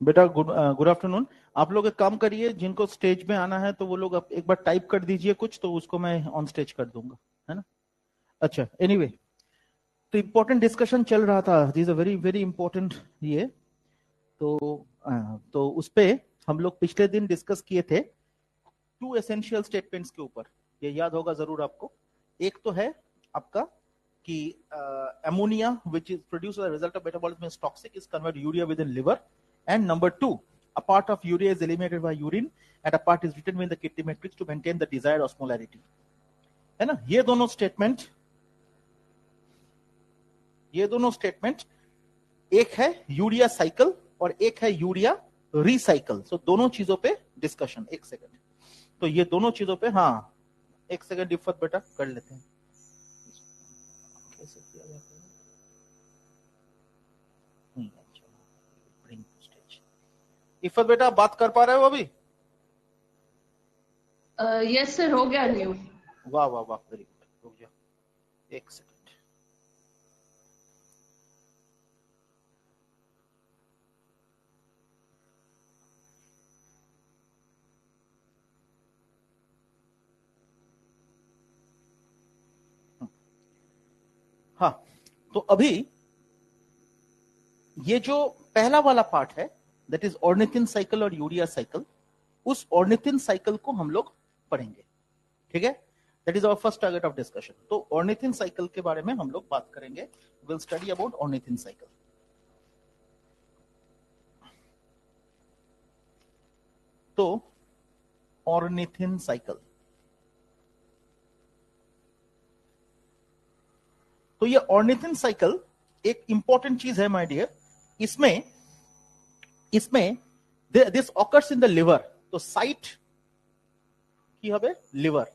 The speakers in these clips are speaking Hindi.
बेटा गुड आफ्टरनून। आप लोग एक काम करिए, जिनको स्टेज में आना है तो वो लोग एक बार टाइप कर दीजिए कुछ, तो उसको मैं ऑन स्टेज कर दूंगा, है ना। अच्छा, एनीवे, तो इम्पोर्टेंट डिस्कशन चल रहा था, this a very very important ये। तो उस पे हम लोग पिछले दिन डिस्कस किए थे 2 एसेंशियल स्टेटमेंट्स के ऊपर। ये याद होगा जरूर आपको। एक तो है आपका कि ammonia which is produced as a result of metabolism is toxic, is converted to urea within liver. And number 2, a part of urea is eliminated by urine and a part is written in the kidney matrix to maintain the desired osmolarity, है ना। ये दोनों स्टेटमेंट एक है यूरिया साइकिल और एक है यूरिया रिसाइकल। सो दोनों चीजों पे डिस्कशन। एक सेकंड, तो ये दोनों चीजों पे, हाँ एक सेकंड इफ़त बेटा कर लेते हैं। कैसे किया जाता है? इफ़त बेटा आप बात कर पा रहे हो अभी? यस सर, हो गया न्यू। वाह वाह वाह, वेरी गुड। रुक जाओ एक सेकंड। हाँ, तो अभी ये जो पहला वाला पार्ट है, दैट इज ऑर्निथिन साइकिल और यूरिया साइकिल, उस ऑर्निथिन साइकिल को हम लोग पढ़ेंगे, ठीक है। That is our first target of discussion. तो ऑर्निथिन साइकिल के बारे में हम लोग बात करेंगे। Will study about ornithine cycle. तो ऑर्निथिन साइकिल, तो ये ऑर्निथिन साइकिल एक इंपॉर्टेंट चीज है माय डियर। इसमें this occurs in the liver. तो साइट की हमें लिवर,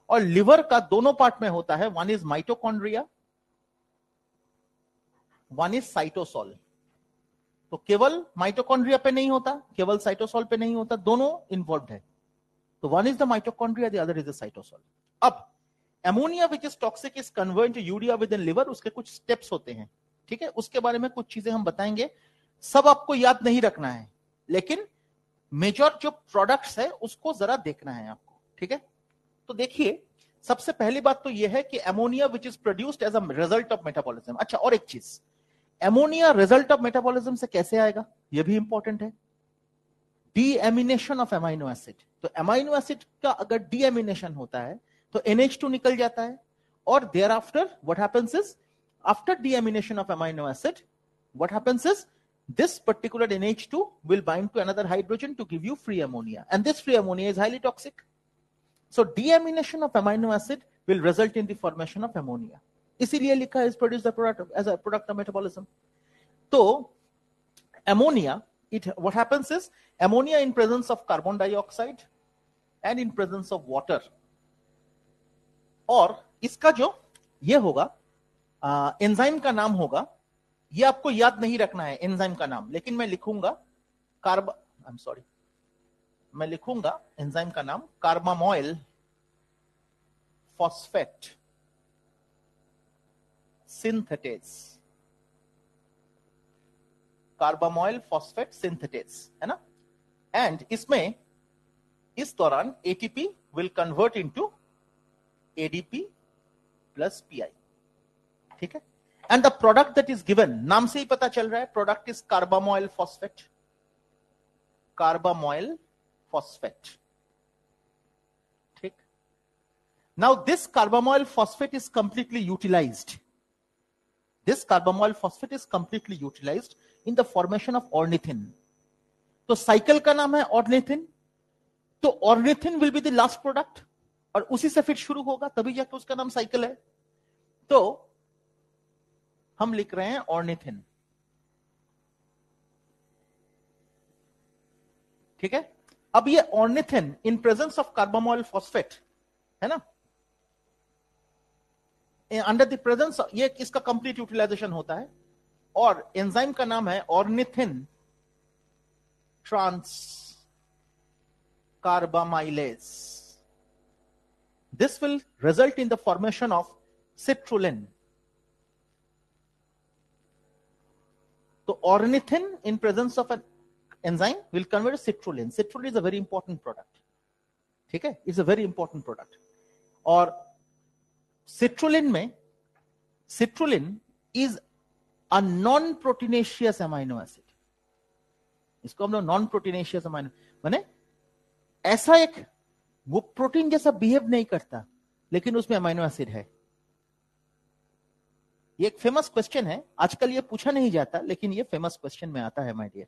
और लिवर का दोनों पार्ट में होता है, one is mitochondria, one is cytosol. तो केवल माइटोकॉन्ड्रिया पे नहीं होता, केवल साइटोसॉल पे नहीं होता, दोनों इन्वॉल्व है। तो one is the mitochondria, the other is the cytosol. अब ammonia which is toxic is convert to urea with in liver. उसके कुछ स्टेप्स होते हैं, ठीक है। उसके बारे में कुछ चीजें हम बताएंगे, सब आपको याद नहीं रखना है, लेकिन मेजर जो प्रोडक्ट्स है उसको जरा देखना है आपको, ठीक है। तो देखिए, सबसे पहली बात तो यह है कि ammonia which is produced as a result of metabolism. अच्छा, और एक चीज, एमोनिया रिजल्ट ऑफ मेटाबॉलिज्म से कैसे आएगा, यह भी इंपॉर्टेंट है। Deamination of amino acid. तो एमाइनो एसिड का अगर डीएमिनेशन होता है तो NH2 निकल जाता है, और there after what happens is, after deamination of amino acid what happens is, this particular NH2 will bind to another hydrogen to give you free ammonia, and this free ammonia is highly toxic. So deamination of amino acid will result in the formation of ammonia. इसीलिए लिखा है is produced as a product of metabolism. तो ammonia, what happens is, ammonia in presence of carbon dioxide and in presence of water, और इसका जो ये होगा एंजाइम का नाम होगा, ये आपको याद नहीं रखना है एंजाइम का नाम, लेकिन मैं लिखूंगा मैं लिखूंगा एंजाइम का नाम carbamoyl phosphate synthetase. Carbamoyl phosphate synthetase, है ना। एंड इसमें इस दौरान ATP will convert into ADP plus PI, ठीक है। And the product that is given, नाम से ही पता चल रहा है, product is carbamoyl phosphate. Carbamoyl phosphate, ठीक। Now this carbamoyl phosphate is completely utilised. This carbamoyl phosphate is completely utilized in the formation of ornithine. तो साइकिल का नाम है ornithine, तो ornithine will be the last product, और उसी से फिर शुरू होगा, तभी जाके उसका नाम साइकिल है। तो हम लिख रहे हैं ornithine, ठीक है। अब ये ornithine in presence of carbamoyl phosphate, है ना, अंडर द प्रेजेंस, ये इसका कंप्लीट यूटिलाइजेशन होता है, और एंजाइम का नाम है ornithine transcarbamylase. This will result in the formation of citrulline. तो ornithin in presence of an enzyme will convert to citrulline. Citrulline is a very important product. ठीक है, it's a very important product. और सिट्रुलिन में, citrulline is a non proteinaceous amino acid. इसको हम लोग नॉन प्रोटीनेशियस अमाइनो, माने ऐसा एक, वो प्रोटीन जैसा बिहेव नहीं करता लेकिन उसमें अमाइनो एसिड है. ये एक फेमस क्वेश्चन है, आजकल ये पूछा नहीं जाता लेकिन ये फेमस क्वेश्चन में आता है माय डियर,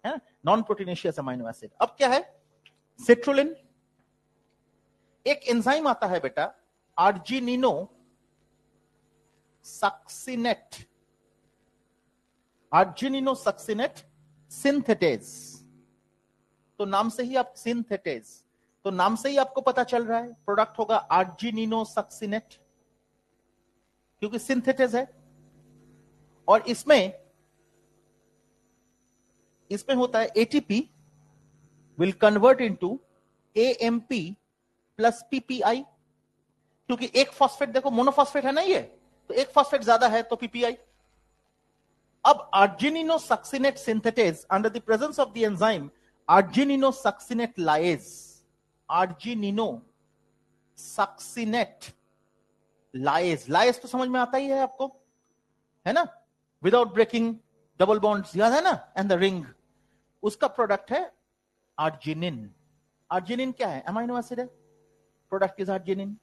है नॉन प्रोटीनेशियस अमाइनो एसिड. अब क्या है सिट्रुलिन? एक एंजाइम आता है बेटा आर्जिनिनो सक्सिनेट, आर्जिनिनो सक्सिनेट सिंथेटेज. तो नाम से ही आप सिंथेटेज, तो नाम से ही आपको पता चल रहा है प्रोडक्ट होगा आर्जिनिनो सक्सिनेट, क्योंकि सिंथेटेज है. और इसमें होता है ATP will convert into AMP plus PPI, क्योंकि एक फॉस्फेट देखो मोनोफॉस्फेट है ना ये, तो एक फॉस्फेट ज्यादा है तो पीपीआई. अब arginino succinate synthetase under the presence of the enzyme arginino succinate lyase, arginino succinate lyase, lyase तो समझ में आता ही है आपको, है ना, विदाउट ब्रेकिंग डबल बॉन्ड्स, याद है ना, एंड द रिंग, उसका प्रोडक्ट है आर्जिनिन. आर्जिनिन क्या है? अमाइनो एसिड है, प्रोडक्ट इज आर्जिनिन.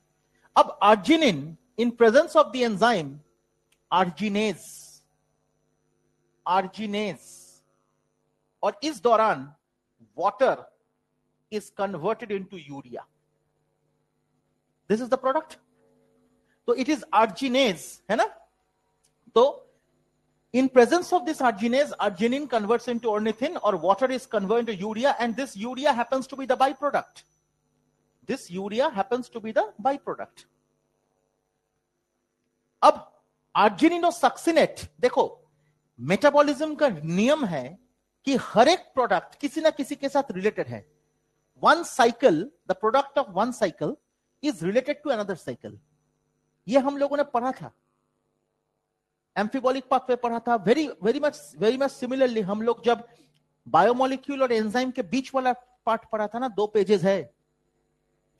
अब arginine in presence of the enzyme arginase, arginase, और इस दौरान water is converted into urea. This is the product. तो इट इज आर्जिनेज, है ना. तो in presence of this arginase, arginine converts into ornithine or water is converted into urea, and this urea happens to be the byproduct. This urea happens to be the byproduct. अब argininosuccinate, देखो मेटाबॉलिज्म का नियम है कि हर एक प्रोडक्ट किसी ना किसी के साथ रिलेटेड है. One cycle, the product of one cycle is related to another cycle. ये हम लोगों ने पढ़ा था, एम्फिबॉलिक पाथवे पढ़ा था. वेरी मच सिमिलरली हम लोग जब बायोमोलिक्यूल और एंजाइम के बीच वाला पार्ट पढ़ा था ना, 2 पेजेस है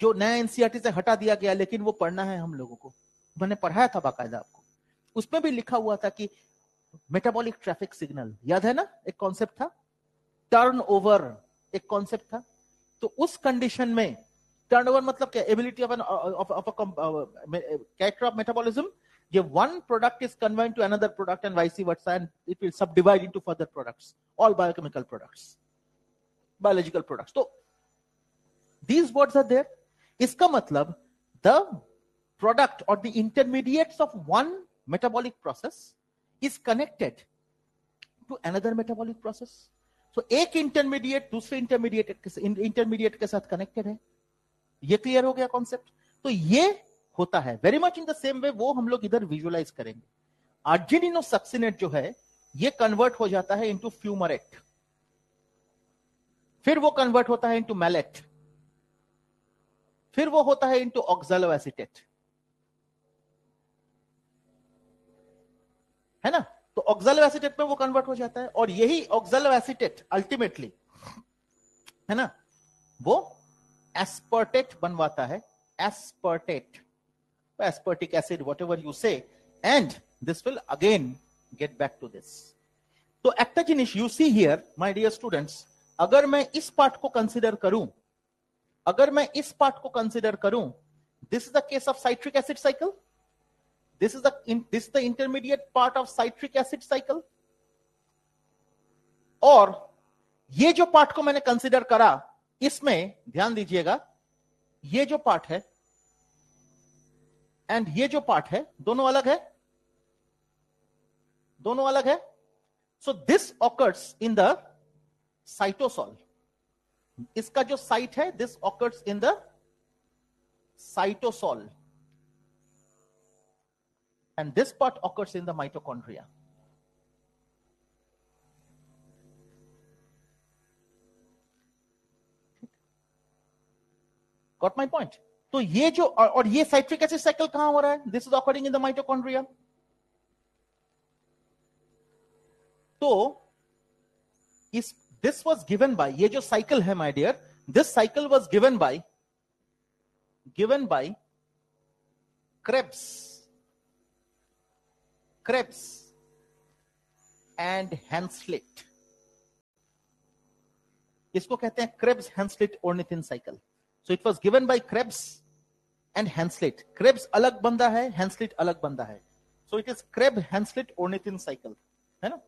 जो नया एनसीईआरटी से हटा दिया गया, लेकिन वो पढ़ना है हम लोगों को. मैंने पढ़ाया था बाकायदा आपको, उसमें भी लिखा हुआ था कि मेटाबॉलिक ट्रैफिक सिग्नल, याद है ना, एक कॉन्सेप्ट था. टर्नओवर एक कॉन्सेप्ट था. तो उस कंडीशन में टर्नओवर मतलब क्या? Ability of character of metabolism. ये one product is converted to another product and vice versa, and it will subdivide into further products, all biochemical products, biological products. So these words are there. इसका मतलब the product or the intermediates of one metabolic process is connected to another metabolic process. So एक intermediate दूसरे intermediate के साथ connected है. ये क्लियर हो गया कॉन्सेप्ट. तो ये होता है very much in the same वे, वो हम लोग इधर विजुअलाइज करेंगे. आर्जिनिनोसक्सिनेट जो है ये कन्वर्ट हो जाता है इनटू फ्यूमरेट, फिर वो कन्वर्ट होता है इनटू मैलेट, फिर वो होता है इनटू ऑक्सैलोएसीटेट, है ना. तो ऑक्सैलोएसीटेट में वो कन्वर्ट हो जाता है, और यही ऑक्सैलोएसीटेट अल्टीमेटली, है ना, वो एस्पर्टेट बनवाता है. Aspartate, aspartic acid, whatever you say, and this will again get back to this. तो एक्टाजिनिश you see here, my dear students, अगर मैं इस पार्ट को कंसीडर करूं, this is the case of citric acid cycle. This is the intermediate part of citric acid cycle. और ये जो पार्ट को मैंने कंसीडर करा, इसमें ध्यान दीजिएगा, ये जो पार्ट है एंड ये जो पार्ट है, दोनों अलग है, so this occurs in the cytosol. इसका जो साइट है, this occurs in the cytosol, and this part occurs in the mitochondria. Got my point. तो ये जो, और ये साइट्रिक एसिड साइकिल कहां हो रहा है? This is occurring in the mitochondria. तो इस दिस वॉज गिवन बाय, ये जो साइकिल है my dear, this cycle was given by Krebs and Hanslitt. इसको कहते हैं Krebs Hanslitt ornithine cycle. So it was given by Krebs and Hanslitt. Krebs अलग बंदा है, Hanslitt अलग बंदा है. So it is Krebs Hanslitt ornithine cycle, है ना?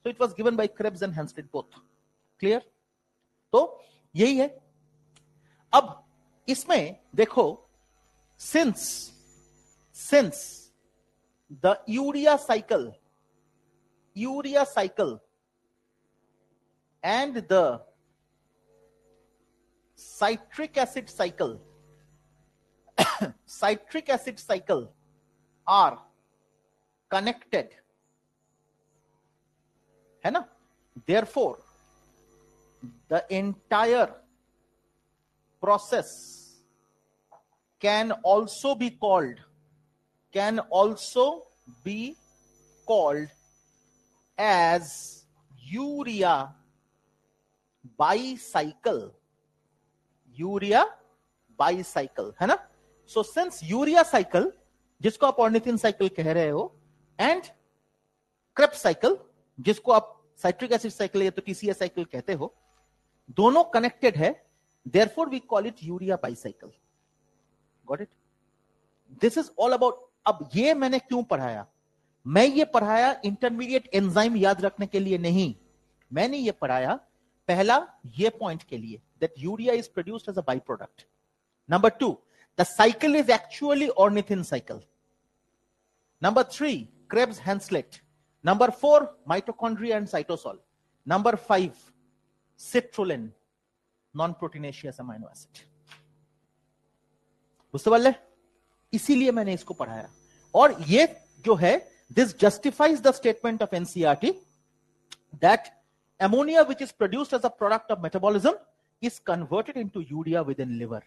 So it was given by Krebs and Hanslitt both. Clear? तो यही है. अब इसमें देखो, since the urea cycle and the citric acid cycle are connected, है ना? Therefore the entire process can also be called as urea bicycle, है ना? So since urea cycle, जिसको आप ornithine cycle कह रहे हो, and Krebs cycle, जिसको आप citric acid cycle या तो TCA cycle कहते हो, दोनों connected है, therefore we call it urea bicycle. Got it? This is all about. अब ये मैंने क्यों पढ़ाया? मैं ये पढ़ाया इंटरमीडिएट एंजाइम याद रखने के लिए नहीं, मैंने ये पढ़ाया पहला ये पॉइंट के लिए, that urea is produced as a byproduct. Number 2, the cycle is actually ornithine cycle. Number 3, Krebs-Hanslitt. Number 4, mitochondria and cytosol. Number 5, citrulline, non-proteinaceous amino acid. बुझते वाले? इसीलिए मैंने इसको पढ़ाया. और ये जो है, this justifies the statement of NCERT that ammonia which is produced as a product of metabolism is converted into urea within liver.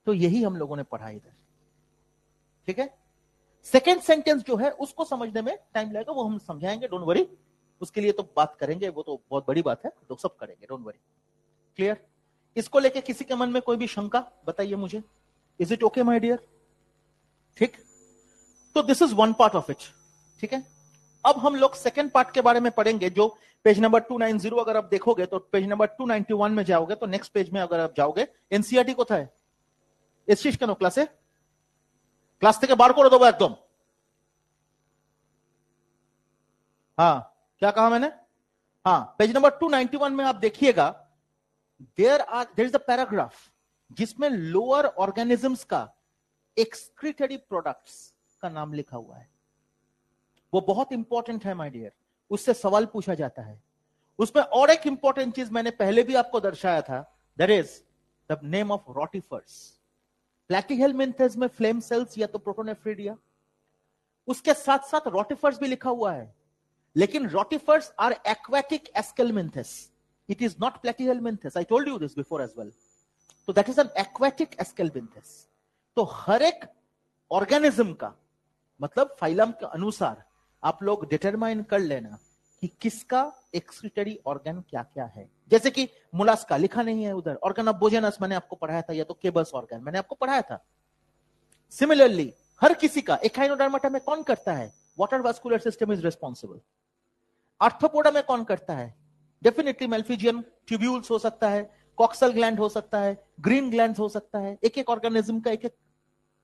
तो यही हम लोगों ने पढ़ा इधर. ठीक है? सेकेंड सेंटेंस जो है उसको समझने में टाइम लगेगा, वो हम समझाएंगे, डोंट वरी. उसके लिए तो बात करेंगे, वो तो बहुत बड़ी बात है, तो सब करेंगे, डोंट वरी. क्लियर? इसको लेके किसी के मन में कोई भी शंका बताइए मुझे. Is it okay my dear? ठीक. तो this is one part of it. ठीक है. अब हम लोग सेकेंड पार्ट के बारे में पढ़ेंगे, जो पेज नंबर 290 अगर आप देखोगे तो पेज नंबर 291 में जाओगे तो नेक्स्ट पेज में अगर आप जाओगे, एनसीईआरटी কোথায়? এসছিস কেন ক্লাসে? ক্লাস থেকে বার করে দেবো একদম. हाँ, क्या कहा मैंने? हाँ, पेज नंबर 291 में आप देखिएगा, देयर इज अ पैराग्राफ जिसमें लोअर ऑर्गेनिजम्स का एक्सक्रीटरी प्रोडक्ट्स का नाम लिखा हुआ है. वो बहुत इंपॉर्टेंट है माय डियर, उससे सवाल पूछा जाता है. उसमें और एक इंपॉर्टेंट चीज मैंने पहले भी आपको दर्शाया था, that is the name of rotifers. Platyhelminthes में फ्लेम सेल्स या तो प्रोटोनेफ्रिडिया, उसके साथ साथ रोटिफर्स भी लिखा हुआ है, लेकिन rotifers are aquatic aschelminthes. It is not platyhelminthes. I told you this before as well. तो that is an aquatic aschelminthes. तो हर एक ऑर्गेनिज्म का मतलब फाइलम के अनुसार आप लोग डिटरमाइन कर लेना कि किसका एक्सक्रीटरी ऑर्गन क्या क्या है. जैसे कि मोलास्का लिखा नहीं है उधर, ऑर्गन ऑफ बोजेनस मैंने आपको पढ़ाया था, या तो केबस ऑर्गन मैंने आपको पढ़ाया था. सिमिलरली हर किसी का एकाइनोडर्माटा में कौन करता है? Water vascular system is responsible. Arthropoda में कौन करता है? डेफिनेटली मेल्फिजियम ट्यूब्यूल्स हो सकता है, कॉक्सल ग्लैंड हो सकता है, ग्रीन ग्लैंड हो सकता है. एक एक ऑर्गेनिज्म का एक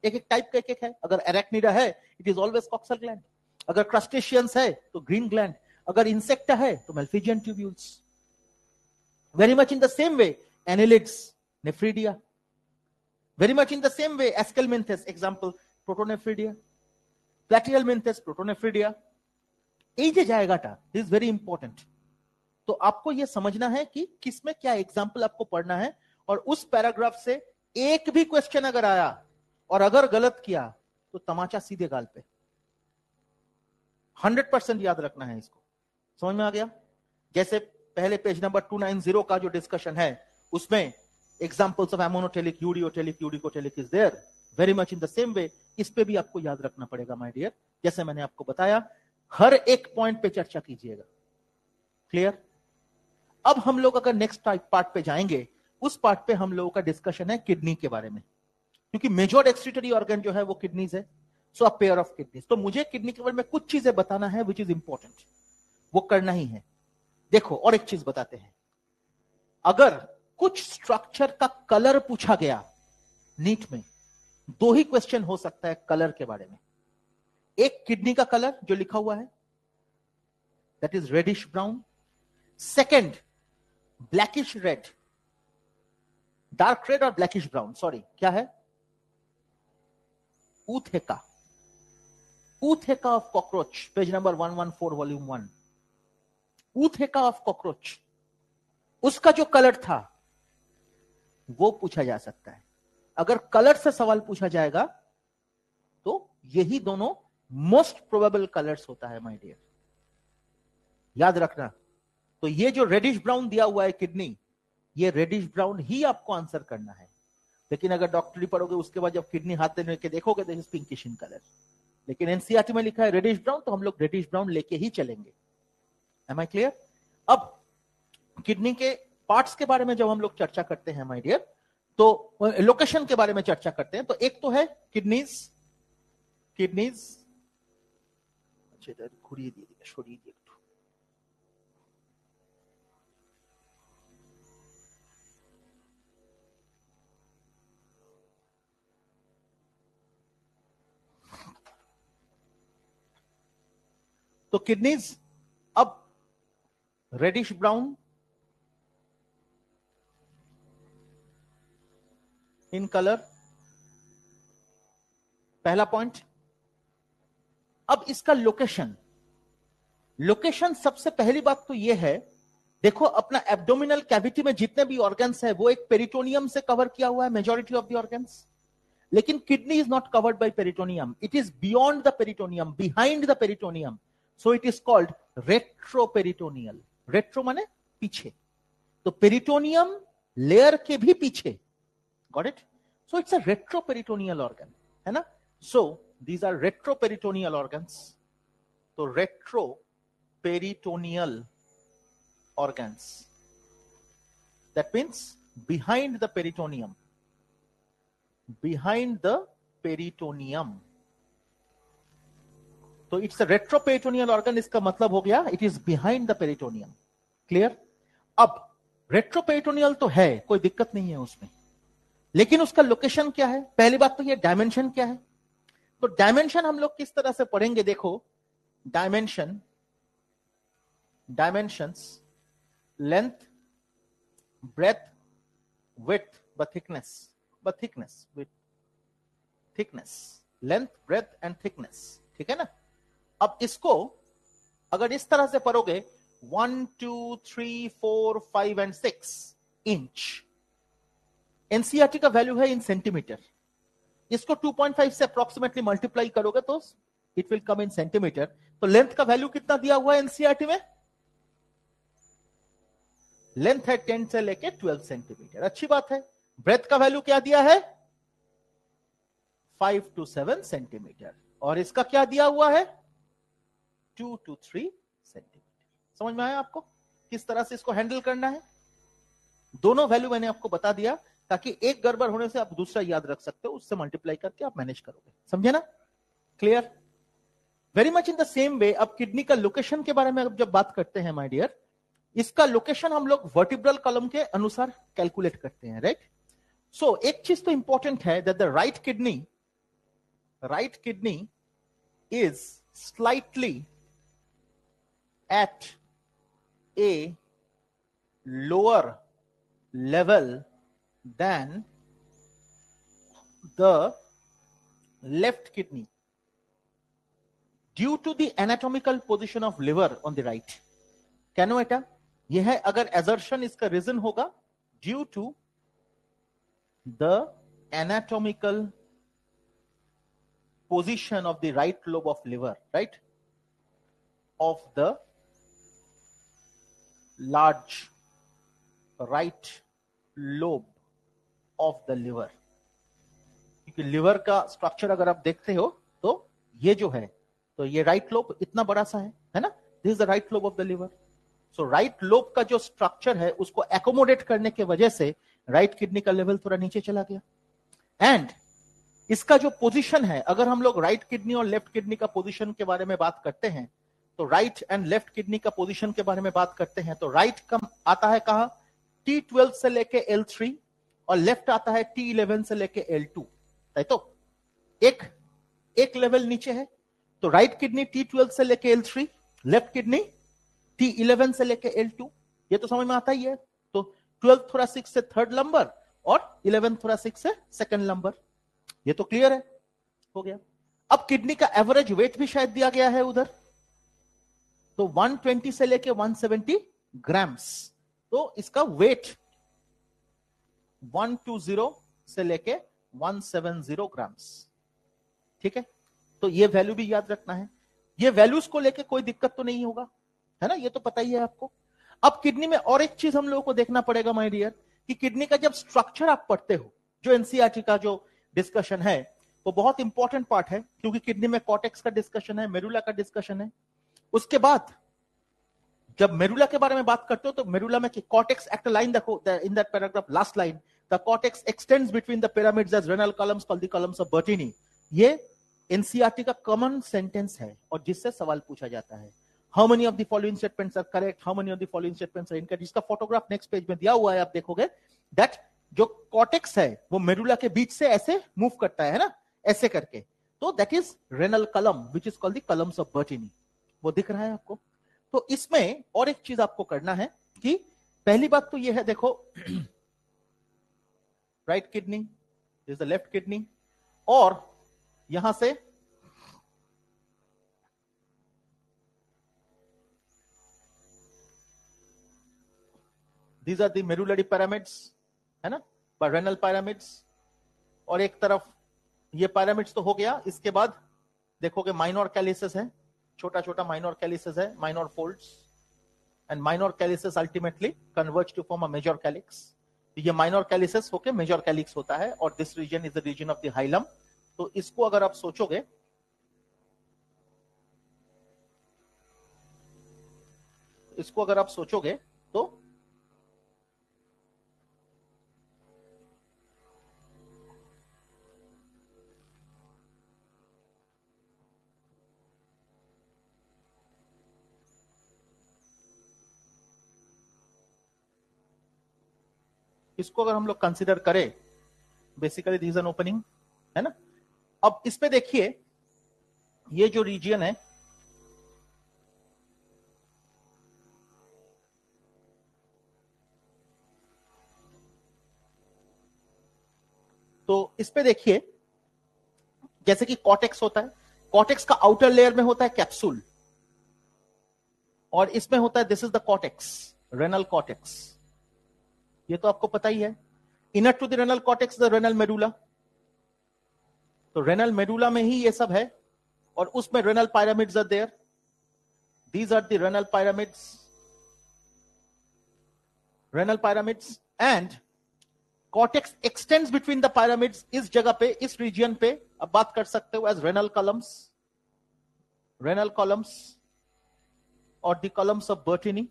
एक टाइप का एक है. अगर एरेक्निडा है it is always coxal gland, अगर क्रस्टेशियंस है तो ग्रीन ग्लैंड, अगर इंसेक्टा है तो malpighian tubules. Very much in the same way annelids, nephridia. Very much in the same way aschelminthes, example protonephridia. Platyhelminthes, protonephridia. এই যে জায়গাটা इज वेरी इंपॉर्टेंट. तो आपको यह समझना है कि किसमें क्या एग्जांपल आपको पढ़ना है, और उस पैराग्राफ से एक भी क्वेश्चन अगर आया और अगर गलत किया तो तमाचा सीधे गाल पे. 100% याद रखना है इसको. समझ में आ गया? जैसे पहले पेज नंबर 290 का जो डिस्कशन है उसमें examples of ammonotelic, ureotelic, uricotelic is there. Very much in the same way इस पे भी आपको याद रखना पड़ेगा माय डियर. जैसे मैंने आपको बताया, हर एक पॉइंट पे चर्चा कीजिएगा. क्लियर? अब हम लोग अगर नेक्स्ट पार्ट पे जाएंगे, उस पार्ट पे हम लोगों का डिस्कशन है किडनी के बारे में, क्योंकि मेजर एक्सक्रीटरी ऑर्गन जो है वो किडनीज है। सो अ पेयर ऑफ किडनीज। तो मुझे किडनी के बारे में कुछ चीजें बताना है विच इज इंपॉर्टेंट, वो करना ही है। देखो और एक चीज बताते हैं, अगर कुछ स्ट्रक्चर का कलर पूछा गया नीट में, दो ही क्वेश्चन हो सकता है कलर के बारे में। एक किडनी का कलर जो लिखा हुआ है that is reddish brown, second blackish red, dark red और ब्लैकिश ब्राउन, सॉरी क्या है, ootheca, ootheca of cockroach, page number 114 volume 1। Ootheca of cockroach, उसका जो कलर था वो पूछा जा सकता है। अगर कलर से सवाल पूछा जाएगा तो यही दोनों मोस्ट प्रोबेबल कलर्स होता है माय डियर, याद रखना। तो ये जो रेडिश ब्राउन दिया हुआ है किडनी, ये रेडिश ब्राउन ही आपको आंसर करना है। लेकिन अगर डॉक्टरी पढ़ोगे उसके बाद जब किडनी हाथ देने के देखोगे this is pinkish in colour, लेकिन एनसीईआरटी में लिखा है रेडिश ब्राउन, तो हम लोग रेडिश ब्राउन लेके ही चलेंगे। Am I clear? अब किडनी के पार्ट्स के बारे में जब हम लोग चर्चा करते हैं माय डियर, तो लोकेशन के बारे में चर्चा करते हैं। तो एक तो है किडनीज, किडनीज घुरिए दिए छोड़िए दिए, तो किडनीज अब रेडिश ब्राउन इन कलर, पहला पॉइंट। अब इसका लोकेशन, लोकेशन सबसे पहली बात तो यह है, देखो अपना एब्डोमिनल कैविटी में जितने भी ऑर्गन्स है वो एक पेरिटोनियम से कवर किया हुआ है, मेजॉरिटी ऑफ द ऑर्गन्स। लेकिन kidney is not covered by peritoneum, it is beyond the peritoneum, behind the peritoneum, so it is called retroperitoneal. Retro माने पीछे, तो पेरिटोनियम लेयर के भी पीछे, got it? So it's a retroperitoneal organ, है ना? So these are retroperitoneal organs. तो retroperitoneal organs, that means behind the peritoneum, behind the peritoneum, तो it's a retroperitoneal organ, इसका मतलब हो गया it is behind the peritoneum, clear? अब retroperitoneal तो है, कोई दिक्कत नहीं है उसमें, लेकिन उसका लोकेशन क्या है? पहली बात तो ये डायमेंशन क्या है? तो डायमेंशन हम लोग किस तरह से पढ़ेंगे, देखो dimension, dimensions, length, breadth, width, but thickness, width, thickness, length, breadth and thickness, ठीक है ना? अब इसको अगर इस तरह से पढ़ोगे 1 2 3 4 5 एंड 6 इंच, एनसीईआरटी का वैल्यू है इन सेंटीमीटर, इसको 2.5 से अप्रोक्सीमेटली मल्टीप्लाई करोगे तो it will come in centimetre. तो लेंथ का वैल्यू कितना दिया हुआ है एनसीईआरटी में? लेंथ है 10 से लेके 12 सेंटीमीटर, अच्छी बात है। ब्रेथ का वैल्यू क्या दिया है? 5 to 7 सेंटीमीटर, और इसका क्या दिया हुआ है? 2 to 3 सेंटीमीटर। समझ में आया आपको किस तरह से इसको हैंडल करना है? दोनों वैल्यू मैंने आपको बता दिया ताकि एक गड़बड़ होने से आप दूसरा याद रख सकते हो, उससे मल्टीप्लाई करके आप मैनेज करोगे, समझे ना? Clear? Very much in the same वे अब किडनी का लोकेशन के बारे में जब बात करते हैं माय डियर, इसका लोकेशन हम लोग वर्टिब्रल कॉलम के अनुसार कैलकुलेट करते हैं, राइट? सो एक चीज तो इंपॉर्टेंट है that the right kidney is slightly at a lower level than the left kidney due to the anatomical position of liver on the right. क्या नो बेटा? यह है अगर एजर्शन, इसका रीजन होगा due to the anatomical position of the right lobe of liver, right, of the large right lobe of the liver. क्योंकि लिवर का स्ट्रक्चर अगर आप देखते हो तो ये जो है, तो ये राइट लोब इतना बड़ा सा है ना? This is the right lobe of the liver. So right lobe का जो स्ट्रक्चर है उसको एकोमोडेट करने के वजह से राइट किडनी का लेवल थोड़ा नीचे चला गया। एंड इसका जो पोजीशन है, अगर हम लोग राइट किडनी और लेफ्ट किडनी का पोजीशन के बारे में बात करते हैं, तो राइट एंड लेफ्ट किडनी का पोजीशन के बारे में बात करते हैं, तो राइट कम आता है कहां, T12 से लेके L3, और लेफ्ट आता है T11 से लेके L2। तो एक लेवल नीचे है। तो राइट किडनी T12 से लेके L3, लेफ्ट किडनी T11 से लेके L2। ये तो समझ में आता ही है। तो 12 thoracic से थर्ड नंबर और 11 thoracic से सेकंड नंबर। ये तो क्लियर है, हो गया। अब किडनी का एवरेज वेट भी शायद दिया गया है उधर, तो 120 से लेके 170 ग्राम्स। तो इसका वेट 120 से लेके 170 ग्राम्स। ठीक है, तो ये वैल्यू भी याद रखना है। ये वैल्यूज को लेके कोई दिक्कत तो नहीं होगा, है ना, ये तो पता ही है आपको। अब किडनी में और एक चीज हम लोगों को देखना पड़ेगा माय डियर, कि किडनी का जब स्ट्रक्चर आप पढ़ते हो, जो एनसीईआरटी का जो डिस्कशन है वो बहुत इंपॉर्टेंट पार्ट है, क्योंकि किडनी में कॉर्टेक्स का डिस्कशन है, मेरुला का डिस्कशन है। उसके बाद जब मेरुला के बारे में बात करते हो तो मेरुला में कॉर्टेक्स एक्ट लाइन देखो in that paragraph, last line, the cortex extends between the pyramids as renal columns called the columns of Bertini. ये एनसीईआरटी का कॉमन सेंटेंस है और जिससे सवाल पूछा जाता है, how many of the following statements are correct, how many of the following statements are incorrect. इसका फोटोग्राफ नेक्स्ट पेज में दिया हुआ है, आप देखोगे दैट जो कॉर्टेक्स है वो मेरुला के बीच से ऐसे मूव करता है ना, ऐसे करके, तो that is renal column which is called the columns of Bertini. वो दिख रहा है आपको। तो इसमें और एक चीज आपको करना है कि पहली बात तो ये है, देखो right kidney is the left kidney, और यहां से these are the medullary pyramids, है ना, रेनल पिरामिड्स। और एक तरफ ये पिरामिड्स तो हो गया। इसके बाद देखोगे माइनर कैलिसेस है, छोटा छोटा माइनर कैलिसेस है, minor folds, and minor calyces ultimately converge to form a major calyx. ये माइनर कैलिसेस होके मेजर कैलिक्स होता है, और this region is the region of the hilum. तो इसको अगर आप सोचोगे, इसको अगर हम लोग कंसीडर करें, बेसिकली दिस एन ओपनिंग, है ना। अब इस पे देखिए, ये जो रीजन है, तो इस पे देखिए जैसे कि कॉर्टेक्स होता है, कॉर्टेक्स का आउटर लेयर में होता है कैप्सूल, और इसमें होता है, this is the cortex, renal cortex. ये तो आपको पता ही है। Inner to the renal cortex the renal medulla, तो रेनल मेडुला में ही ये सब है, और उसमें renal pyramids are there. These are the renal pyramids and cortex extends between the pyramids. इस जगह पे, इस रीजन पे अब बात कर सकते हो एज रेनल कॉलम्स और द कॉलम्स ऑफ बर्टिनी,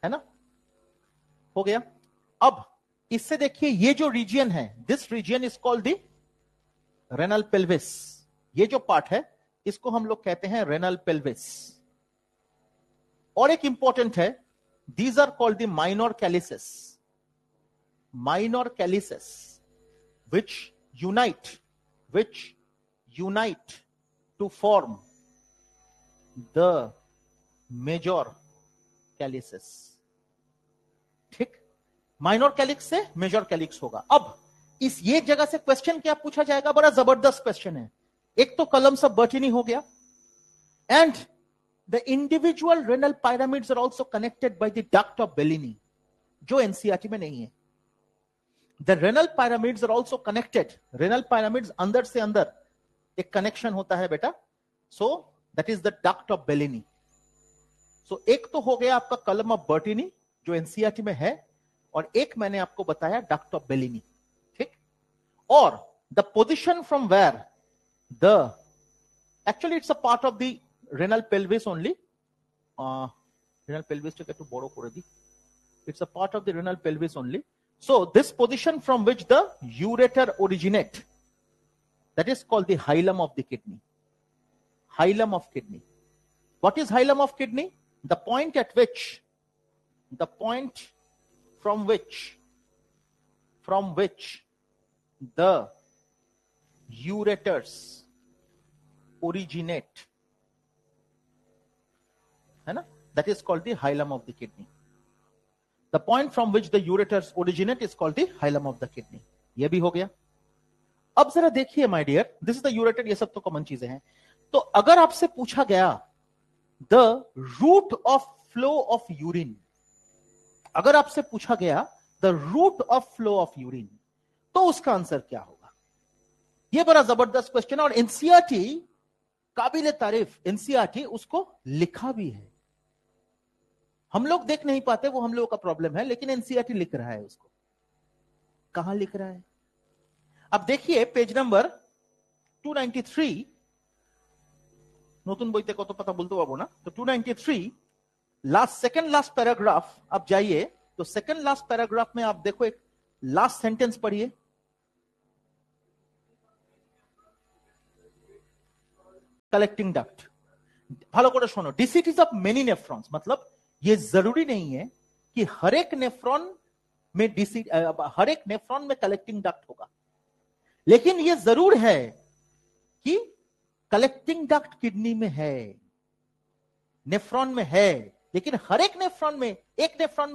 है ना, हो गया। अब इससे देखिए, ये जो रीजन है, this region is called the renal pelvis. ये जो पार्ट है इसको हम लोग कहते हैं रेनल पेल्विस। और एक इंपॉर्टेंट है, these are called the minor calyces which unite to form the major calyces. ठीक, माइनर कैलिक्स से मेजर कैलिक्स होगा। अब इस ये जगह से क्वेश्चन क्या पूछा जाएगा, बड़ा जबरदस्त क्वेश्चन है। एक तो कॉलम्स ऑफ बर्टिनी हो गया, and the individual renal pyramids are also connected by the duct of Bellini, जो एनसीईआरटी में नहीं है। The renal pyramids are also connected, renal pyramids अंदर से अंदर एक कनेक्शन होता है बेटा, so that is the duct of Bellini. So एक तो हो गया आपका कॉलम ऑफ बर्टिनी जो एनसीईआरटी में है, और एक मैंने आपको बताया डक्ट ऑफ बेलिनी। ठीक, और the position from where the Actually, it's a part of the renal pelvis only. Renal pelvis to get to borrow kore di. It's a part of the renal pelvis only. So this position from which the ureter originate, that is called the hilum of the kidney. Hilum of kidney. What is hilum of kidney? The point at which, the point from which the ureters originate. है ना? That is called the hilum of the kidney. The point from which the ureters originate is called the hilum of the kidney. ये भी हो गया. अब जरा देखिए my dear, this is the ureter, ये सब तो कॉमन चीजें हैं. तो अगर आपसे पूछा गया the route of flow of urine, अगर आपसे पूछा गया the route of flow of urine, तो उसका आंसर क्या होगा? ये बड़ा जबरदस्त क्वेश्चन और एनसीईआरटी काबिले तारीफ, एनसीईआरटी उसको लिखा भी है. हम लोग देख नहीं पाते, वो हम लोगों का प्रॉब्लम है, लेकिन एनसीईआरटी लिख रहा है उसको. कहां लिख रहा है? अब देखिए पेज नंबर 293, नतून बोईते कत पता बोलते पाबो ना, तो 293 सेकंड लास्ट पैराग्राफ आप जाइए, तो सेकंड लास्ट पैराग्राफ में आप देखो, एक लास्ट सेंटेंस पढ़िए. Collecting duct. भालो करे सुनो, डिसीटीज ऑफ मेनी नेफ्रॉन्स, मतलब ये जरूरी नहीं है कि हर एक नेफ्रॉन में कलेक्टिंग डक्ट होगा, लेकिन ये जरूर है कि कलेक्टिंग डक्ट किडनी में है, नेफ्रॉन में है, लेकिन हर एक नेफ्रॉन में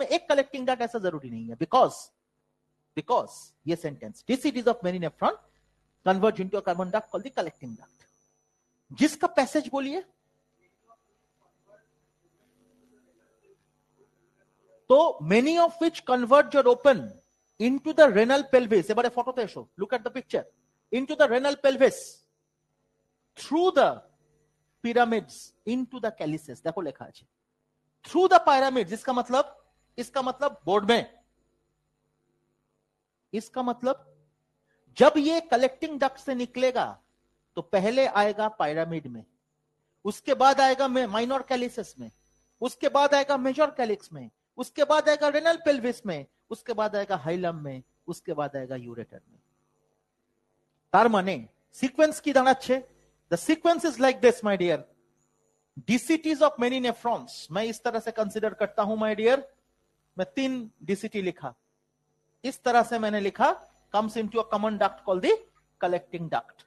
एक कलेक्टिंग डक्ट ऐसा जरूरी नहीं है. बिकॉज ये sentence, DCTs of many nephron converge into a carbon duct called the collecting duct. जिसका पैसेज बोलिए, तो मेनी ऑफ विच कन्वर्ज और open into the renal pelvis. एबारे फोटोते एसो, look at the picture. Into the renal pelvis through the pyramids into the calyces. देखो लिखा है थ्रू द पिरामिड्स. इसका मतलब बोर्ड में, इसका मतलब जब ये कलेक्टिंग डक्ट से निकलेगा तो पहले आएगा पिरामिड में, उसके बाद आएगा माइनर कैलिसेस में, उसके बाद आएगा मेजर कैलिक्स में, उसके बाद आएगा रेनल पेल्विस में, उसके बाद आएगा हाइलम में, उसके बाद आएगा यूरेटर में. तार माने सीक्वेंस की दाঁড়াচ্ছে, the sequence is like this my dear. DCTs of many nephrons मैं इस तरह से कंसीडर करता हूं माय डियर. मैं 3 डीसीटी लिखा, इस तरह से मैंने लिखा, comes into a common duct called the collecting duct.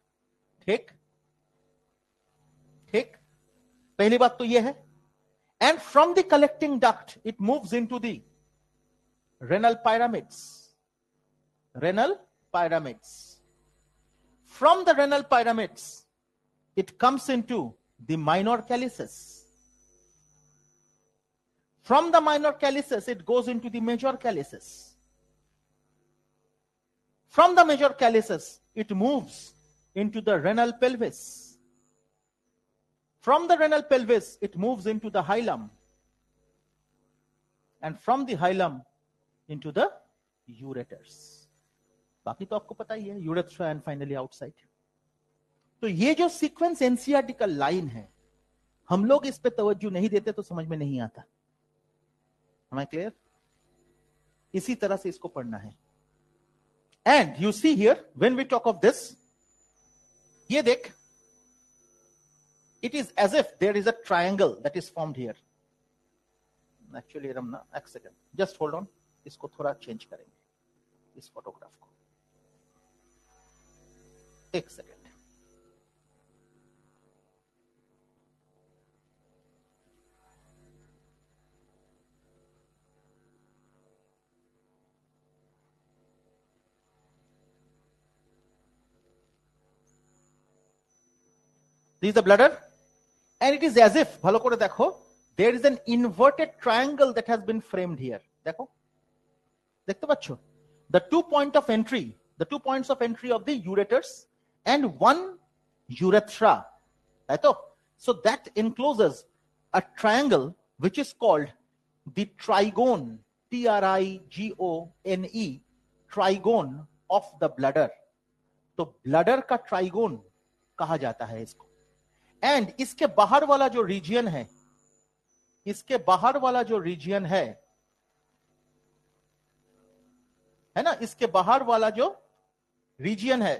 ठीक, पहली बात तो यह है. And from the collecting duct, it moves into the renal pyramids. From the renal pyramids, it comes into the minor calyces. From the minor calyces, it goes into the major calyces. From the major calyces, it moves into the renal pelvis. From the renal pelvis, it moves into the hilum. And from the hilum, into the ureters. बाकी तो आपको पता ही है, urethra and finally outside. तो ये जो सीक्वेंस एनसीईआरटी का लाइन है, हम लोग इस पे तवज्जो नहीं देते तो समझ में नहीं आता. Am I clear? इसी तरह से इसको पढ़ना है. And you see here, when we talk of this, ये देख, it is as if there is a triangle that is formed here. Actually, Ramna, एक second, just hold on. इसको थोड़ा चेंज करेंगे, इस फोटोग्राफ को. एक second. This is the bladder, and it is as if, ভালো করে দেখো, there is an inverted triangle that has been framed here. দেখো, দেখতে পাচ্ছ? The 2 points of entry of the ureters and 1 urethra. তাই তো? So that encloses a triangle which is called the trigone, Trigone, trigone of the bladder. तो bladder का trigone कहा जाता है इसको. एंड इसके बाहर वाला जो रीजियन है, इसके बाहर वाला जो रीजियन है ना, इसके बाहर वाला जो रीजियन है,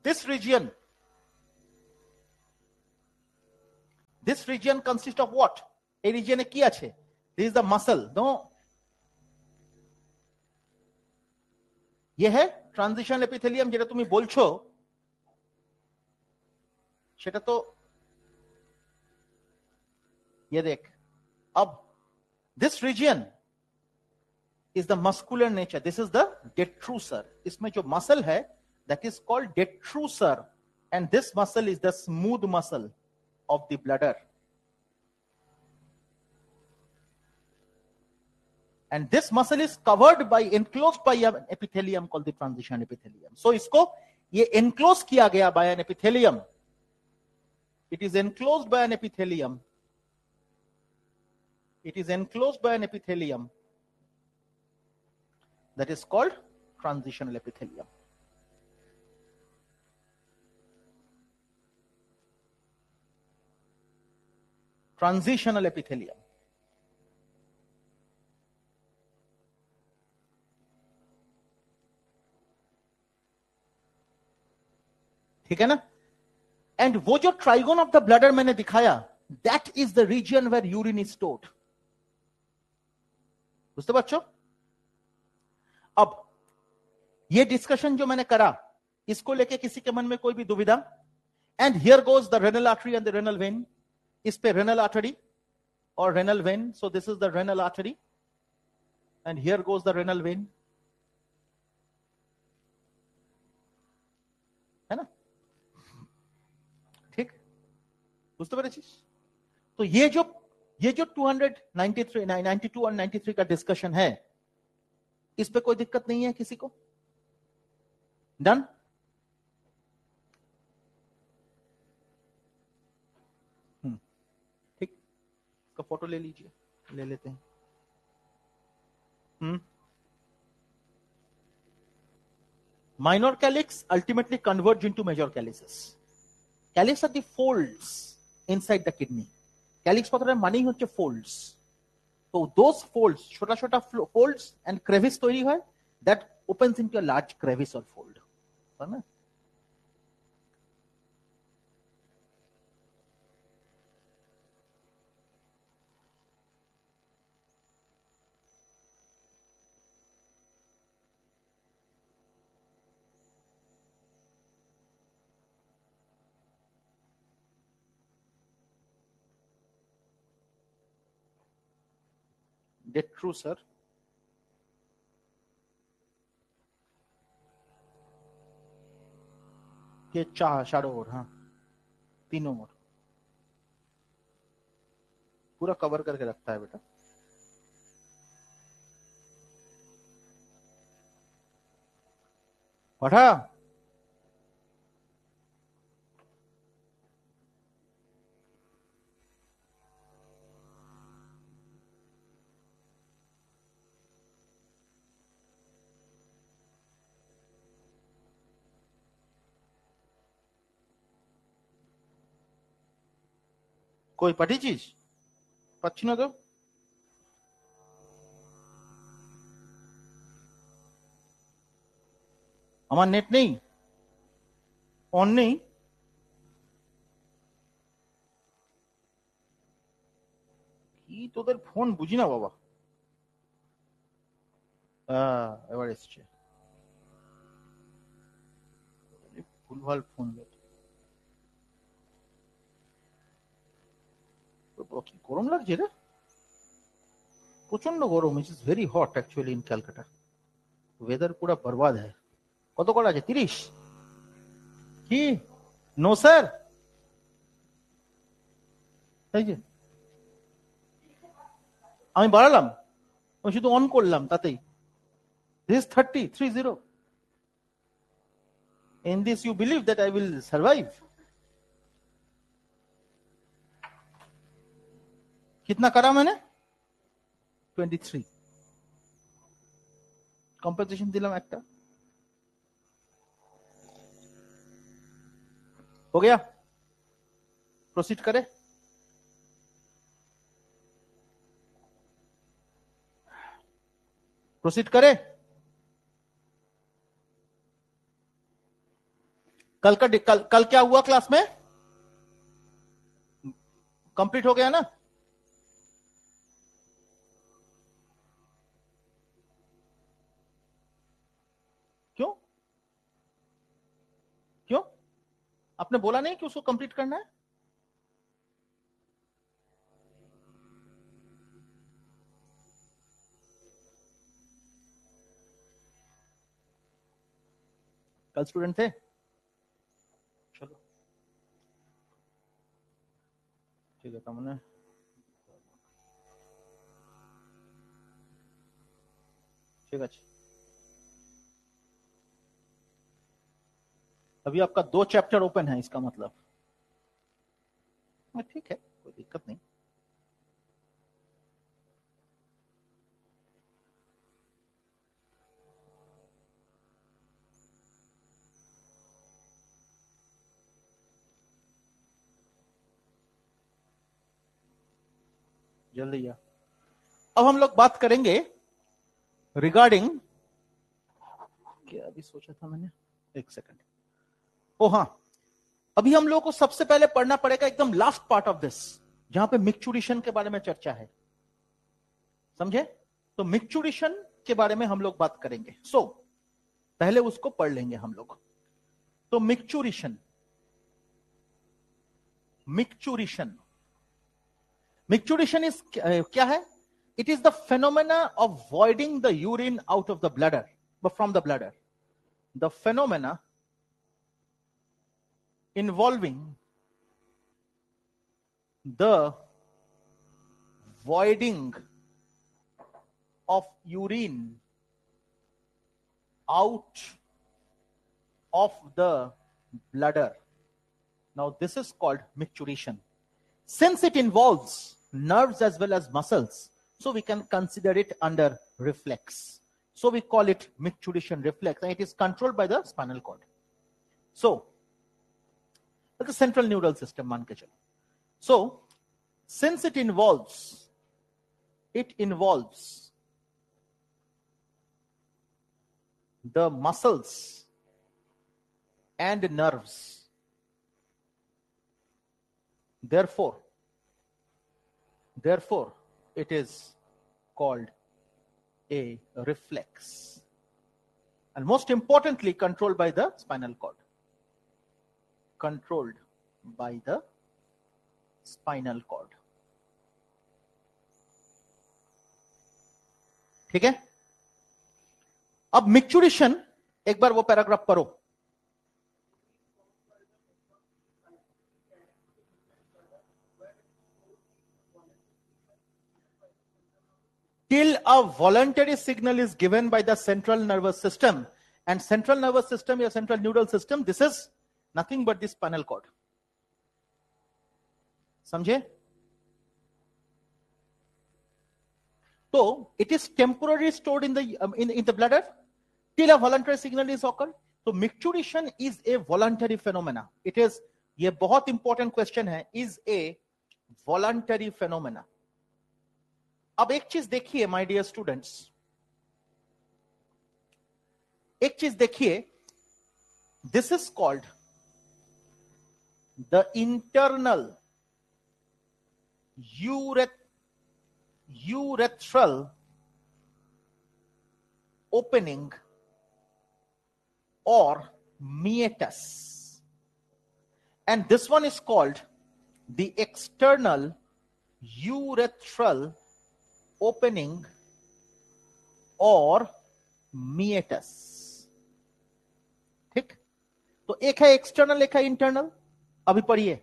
this region consist of what? এই রিজিয়নে কি আছে? This is the muscle. No, ये है ট্রানজিশনাল এপিথেলিয়াম, যেটা তুমি বলছো সেটা তো ये देख। अब this region is the muscular nature, this is the detrusor। इसमें जो मसल है that is called detrusor, and this muscle is the smooth muscle of the bladder, and this muscle is covered by, enclosed by an epithelium called the transition epithelium। so इसको ये enclose किया गया by an epithelium, it is enclosed by an epithelium, it is enclosed by an epithelium that is called transitional epithelium। transitional epithelium। ठीक है ना? एंड वो जो ट्राइगोन ऑफ द ब्लडर मैंने दिखाया, that is the region where urine is stored. बुझते बच्चों? अब ये डिस्कशन जो मैंने करा, इसको लेके किसी के मन में कोई भी दुविधा? And here goes the renal artery and the renal vein. इस पे रेनल आर्टरी और renal vein, so this is the renal artery and here goes the renal vein, है ना? ठीक, बुझते पेरेছি? तो ये जो 293, 92 और 93 का डिस्कशन है, इस पे कोई दिक्कत नहीं है किसी को? डन? ठीक, इसका फोटो ले लीजिए, ले लेते हैं। Minor calyx ultimately converge into major calyces. Calyx are the folds inside the kidney. Calyx কথাটার মানেই হচ্ছে folds. So those folds, छोटा छोटा folds and crevice তৈরি হয়, that opens into a large crevice or fold. है ना? detrusor, के चारों ओर, हाँ तीनों ओर पूरा कवर करके रखता है बेटा। पढ़ा? कोई पढ़िছিস? পাচ্ছি না তো। আমার নেট নেই, অন নেই। কি তোদের ফোন বুঝি না বাবা। এবার এসছে, ভুলভাল ফোন। কি গরম লাগছে রে, প্রচন্ড গরম। It is very hot actually in Calcutta. Weather পুরা বরবাদ है। কত কল আছে? 30। কি? নো স্যার, এই যে আমি বাড়ালাম, আমি শুধু অন করলাম তাতেই। This is 30। In this you believe that I will survive? कितना करा मैंने? 23। कॉम्पेंसेशन दिलाम একটা, हो गया? प्रोसीड करें? प्रोसीड करें? कल क्या हुआ क्लास में? कंप्लीट हो गया ना? क्यों? क्यों? आपने बोला नहीं कि उसको कंप्लीट करना है? कल स्टूडेंट थे? चलो ठीक है, तो मैंने ठीक है। अभी आपका 2 चैप्टर ओपन है, इसका मतलब ठीक है, कोई दिक्कत नहीं। जल्दी आ। अब हम लोग बात करेंगे रिगार्डिंग, क्या अभी सोचा था मैंने, एक सेकंड। ओ हाँ, अभी हम लोग को सबसे पहले पढ़ना पड़ेगा एकदम लास्ट पार्ट ऑफ दिस, जहां पे मिक्चुरेशन के बारे में चर्चा है, समझे? तो मिक्चुरेशन के बारे में हम लोग बात करेंगे। पहले उसको पढ़ लेंगे हम लोग। तो मिक्चुरेशन, मिक्चुरेशन, मिक्चुरेशन इज क्या है? It is the phenomena of voiding the urine out of the bladder, but from the bladder. The phenomena involving the voiding of urine out of the bladder. Now this is called micturition. Since it involves nerves as well as muscles, so we can consider it under reflex. So we call it micturition reflex, and it is controlled by the spinal cord. So the central neural system, मान के चलो. So since it involves the muscles and nerves, therefore it is called a reflex, and most importantly controlled by the spinal cord. Controlled by the spinal cord. ठीक है? अब मिक्चुरेशन, एक बार वो पैराग्राफ पढ़ो। Till a voluntary signal is given by the central nervous system, and central nervous system or central neural system, this is nothing but the spinal cord. समझे? So it is temporarily stored in the bladder till a voluntary signal is occurred. So micturition is a voluntary phenomena. It is, ये बहुत important question है, is a voluntary phenomena. अब एक चीज देखिए माय डियर स्टूडेंट्स, एक चीज देखिए, this is called the internal urethral opening or meatus, and this one is called the external urethral opening or meatus. ठीक? तो एक है एक्सटर्नल, एक है इंटरनल। अभी पढ़िए।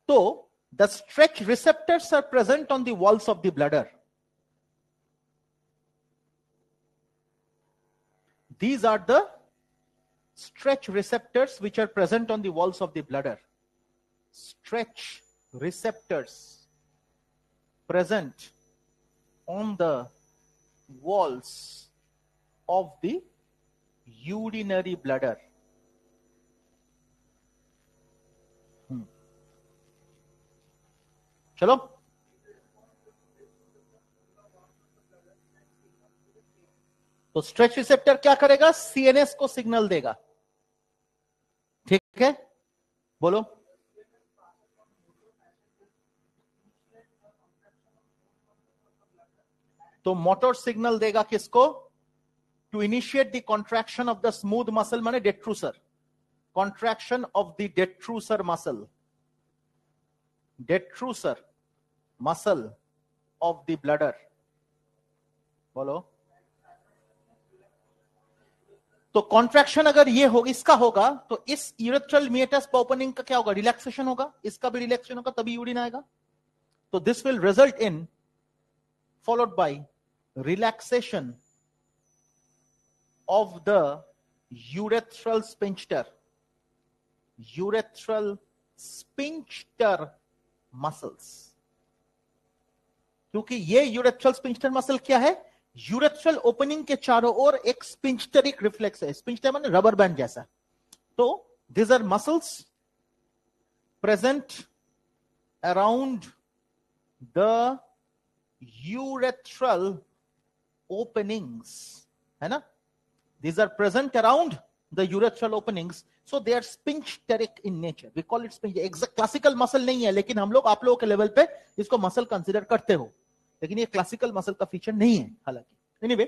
तो the stretch receptors are present on the walls of the bladder. These are the stretch receptors which are present on the walls of the bladder. Stretch receptors present on the walls of the urinary bladder. चलो, तो स्ट्रेच रिसेप्टर क्या करेगा, सीएनएस को सिग्नल देगा, ठीक है, बोलो। तो मोटर सिग्नल देगा किसको, to initiate the contraction of the smooth muscle, माने detrusor, contraction of the detrusor muscle, detrusor muscle of the bladder, बोलो। तो कॉन्ट्रैक्शन अगर ये होगा, इसका होगा, तो इस यूरेथ्रल मीएटस ओपनिंग का क्या होगा, रिलैक्सेशन होगा, इसका भी रिलैक्सेशन होगा, तभी यूरिन आएगा। तो this will result in, followed by relaxation of the urethral sphincter, urethral sphincter muscles। क्योंकि ये यूरेथ्रल स्पिंक्टर मसल क्या है, यूरेथ्रल ओपनिंग के चारों ओर एक स्पिंक्टरिक रिफ्लेक्स है, स्पिंक्टर माने रबर बैंड जैसा। तो these are muscles present around the urethral openings, है ना, these are present around the urethral openings, so they are sphincteric in nature, we call it sphincter। exact classical muscle नहीं है, लेकिन हम लोग आप लोगों के लेवल पे इसको मसल कंसीडर करते हो, लेकिन ये क्लासिकल मसल का फीचर नहीं है हालांकि। Anyway,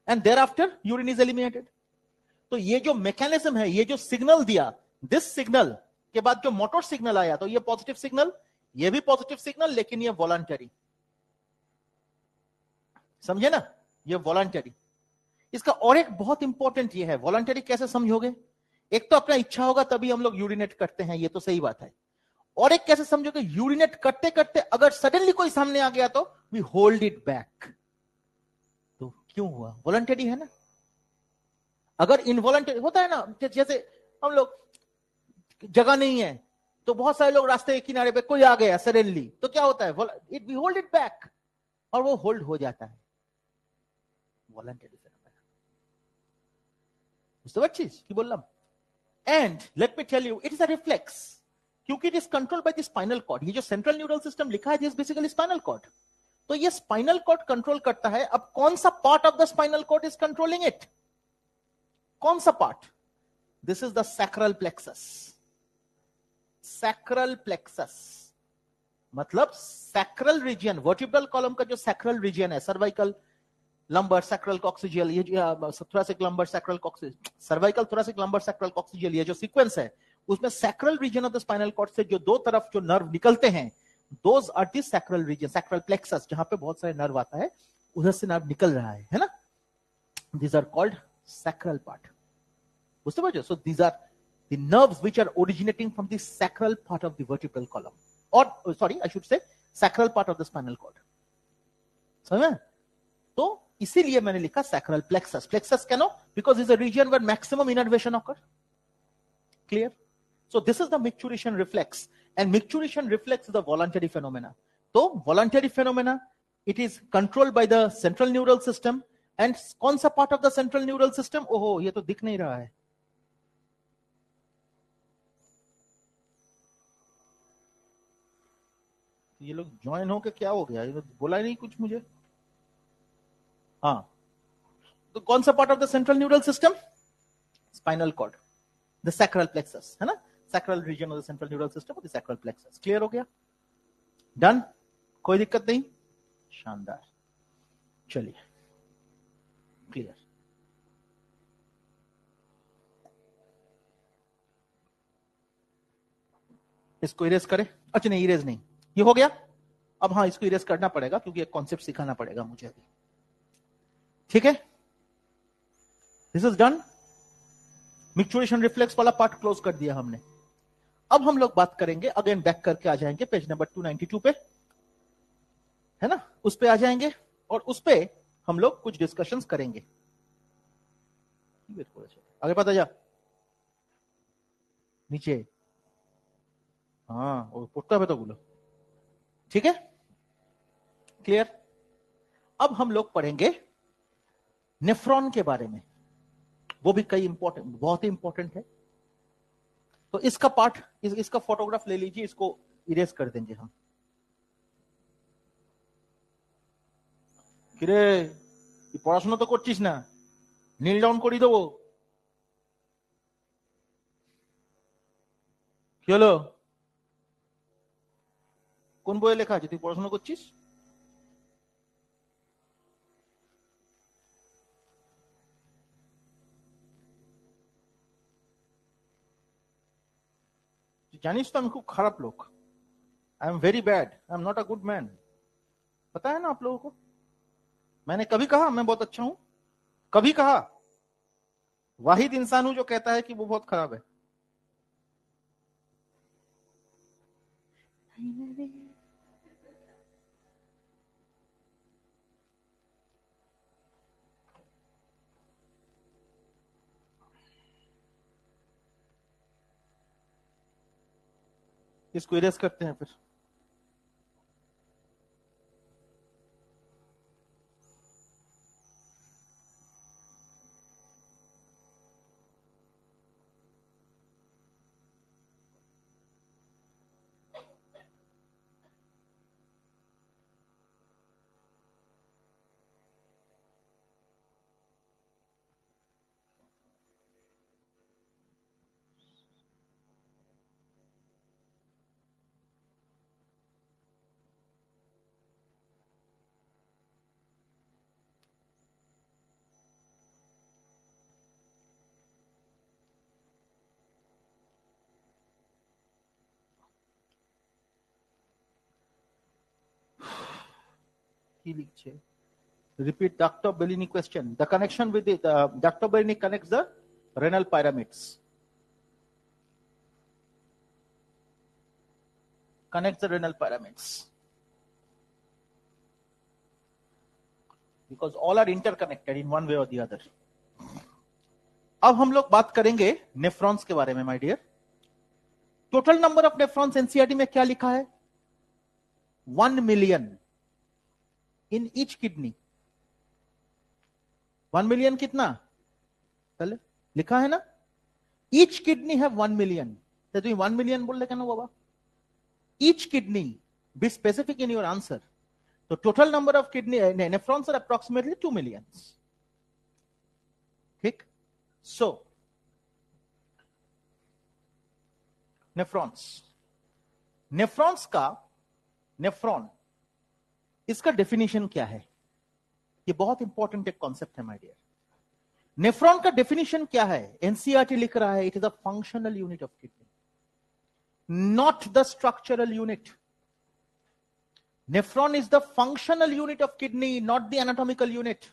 and thereafter urine is eliminated. तो ये जो मैकेनिज्म है, ये जो सिग्नल दिया, दिस सिग्नल के बाद जो मोटर सिग्नल आया, तो ये पॉजिटिव सिग्नल, ये भी पॉजिटिव सिग्नल, लेकिन ये वॉलंटरी, समझे ना, ये वॉलंटरी। इसका और एक बहुत इंपॉर्टेंट ये है, वॉलंटरी कैसे समझोगे, एक तो अपना इच्छा होगा तभी हम लोग यूरिनेट करते हैं, ये तो सही बात है, और एक कैसे समझोगे, यूरिनेट करते करते अगर सडनली कोई सामने आ गया तो वी होल्ड इट बैक। तो क्यों हुआ, वॉलंटरी है ना। अगर इनवॉलंटरी होता है ना, जैसे हम लोग, जगह नहीं है तो बहुत सारे लोग रास्ते के किनारे पे, कोई आ गया सडनली, तो क्या होता है, वी होल्ड इट बैक, और वो होल्ड हो जाता है, वॉलंटरी फेनोमेना। बुझते पारছিস কি বললাম। And let me tell you, it is a reflex, क्योंकि it is controlled by the spinal cord. ये जो सेंट्रल न्यूरल सिस्टम लिखा है, दिस बेसिकली स्पाइनल कॉर्ड। तो ये स्पाइनल कॉर्ड कंट्रोल करता है। अब कौन सा part of the spinal cord is controlling it, कौन सा part, this is the sacral plexus. Sacral plexus मतलब सैक्रल रीजन, वर्टिब्रल कॉलम का जो सैक्रल रीजन है, सर्वाइकल, लंबर, सैक्रल, कॉक्सिजियल, ये thoracic, lumbar, sacral, coccygeal, cervical, thoracic, lumbar, sacral, coccygeal, ये जो सीक्वेंस है, उसमें sacral region of the spinal cord से जो दो तरफ जो नर्व निकलते हैं, those are the sacral reason, sacral plexus, जहां पे बहुत सारे नर्व आता है, उधर से नर्व निकल रहा है ना, these are called sacral part. बुझते पारছো? So these are the nerves which are originating from the sacral part of the vertebral column, और sorry I should say sacral part of the spinal cord. समझ में? तो इसीलिए मैंने लिखा सैक्रल प्लेक्सस। प्लेक्सस कैनो, because is a region where maximum innervation occur. Clear? So this is the micturition reflex, and micturition reflex is a voluntary phenomena. So voluntary phenomena, it is controlled by the central neural system, and कौन सा part of the central neural system, ओहो ये तो दिख नहीं रहा है, ये लोग ज्वाइन होके क्या हो गया, ये तो बोला ही नहीं कुछ मुझे। हाँ, तो कौन सा part of the central neural system, spinal cord, the sacral plexus, है ना, sacral region of the central neural system, the sacral plexus. Clear हो गया, डन, कोई दिक्कत नहीं, शानदार, चलिए क्लियर। इसको इरेज करें, अच्छा नहीं इरेज नहीं, ये हो गया। अब हाँ, इसको इरेज करना पड़ेगा क्योंकि एक कॉन्सेप्ट सिखाना पड़ेगा मुझे अभी, ठीक है। This is done, micturition reflex वाला पार्ट क्लोज कर दिया हमने। अब हम लोग बात करेंगे, अगेन बैक करके आ जाएंगे पेज नंबर 292 पे, है ना, उस पे आ जाएंगे और उस पे हम लोग कुछ डिस्कशंस करेंगे। आगे पता जा नीचे, हाँ वो पुट्टा पे तो बोलो, ठीक है, क्लियर। अब हम लोग पढ़ेंगे नेफ्रॉन के बारे में, वो भी कई इंपॉर्टेंट, बहुत ही इंपॉर्टेंट है। तो इसका पार्ट, इसका फोटोग्राफ ले लीजिए, इसको इरेज कर देंगे हम, কিরে তুই পড়াশোনা তো করছিস না, নীল ডাউন করি দেবো। কি হলো? কোন বইয়ে লেখা আছে তুই পড়াশোনা করছিস? তুই জানিস তো আমি খুব খারাপ लोग, I am very bad, I am not a good man. पता है ना आप लोगों को? मैंने कभी कहा मैं बहुत अच्छा हूं? कभी कहा? वाहिद इंसान हूं जो कहता है कि वो बहुत खराब है। इसको इरेज करते हैं फिर। কি লিখছে? Repeat Dr. Bellini question. The connection with the Dr. Bellini connects the renal pyramids. Connects the renal pyramids. Because all are interconnected in one way or the other. अब हम लोग बात करेंगे नेफ्रॉन्स के बारे में my dear. Total number of nephrons NCERT में क्या लिखा है? 1 million in each kidney. 1 million कितना? पहले लिखा है ना, ईच किडनी है 1 मिलियन। तो तुम 1 मिलियन बोल रहे क्या ना बाबा? Each kidney, be specific in your answer. तो total number of kidney nephrons are approximately 2 million. ठीक? सो नेफ्रॉन्स, नेफ्रॉन्स का नेफ्रॉन, इसका डेफिनेशन क्या है? ये बहुत इंपॉर्टेंट एक कॉन्सेप्ट है माय डियर। नेफ्रॉन का डेफिनेशन क्या है? एनसीईआरटी लिख रहा है it is a functional unit of kidney, not the structural unit. Nephron is the functional unit of kidney, not the anatomical unit.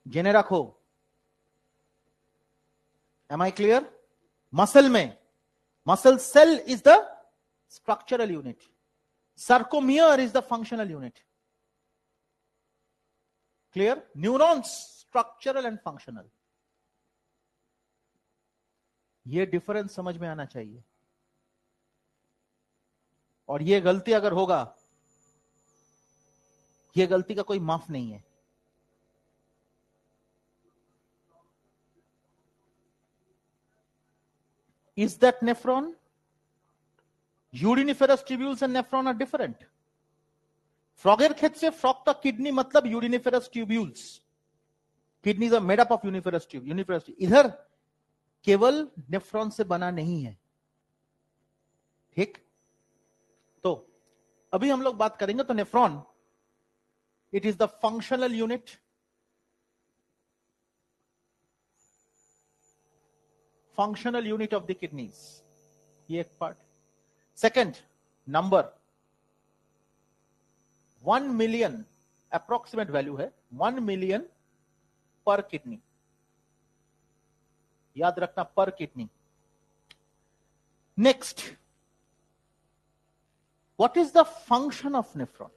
जेने रखो। Am I clear? मसल में muscle cell is the structural unit, sarcomere is the functional unit. Clear? Neurons structural and functional. ये डिफरेंस समझ में आना चाहिए। और ये गलती अगर होगा, ये गलती का कोई माफ नहीं है। Is that nephron? Uriniferous tubules and nephron are different. फ्रॉगेर क्षेत्र फ्रॉग का किडनी मतलब uriniferous tubules. Kidneys are made up of uriniferous tube. इधर केवल नेफ्रॉन से बना नहीं है। ठीक? तो अभी हम लोग बात करेंगे तो nephron, it is the functional unit, functional unit of the kidneys. ये एक part. Second number 1 million approximate value है, 1 मिलियन पर किडनी। याद रखना, per kidney. Next, what is the function of nephron?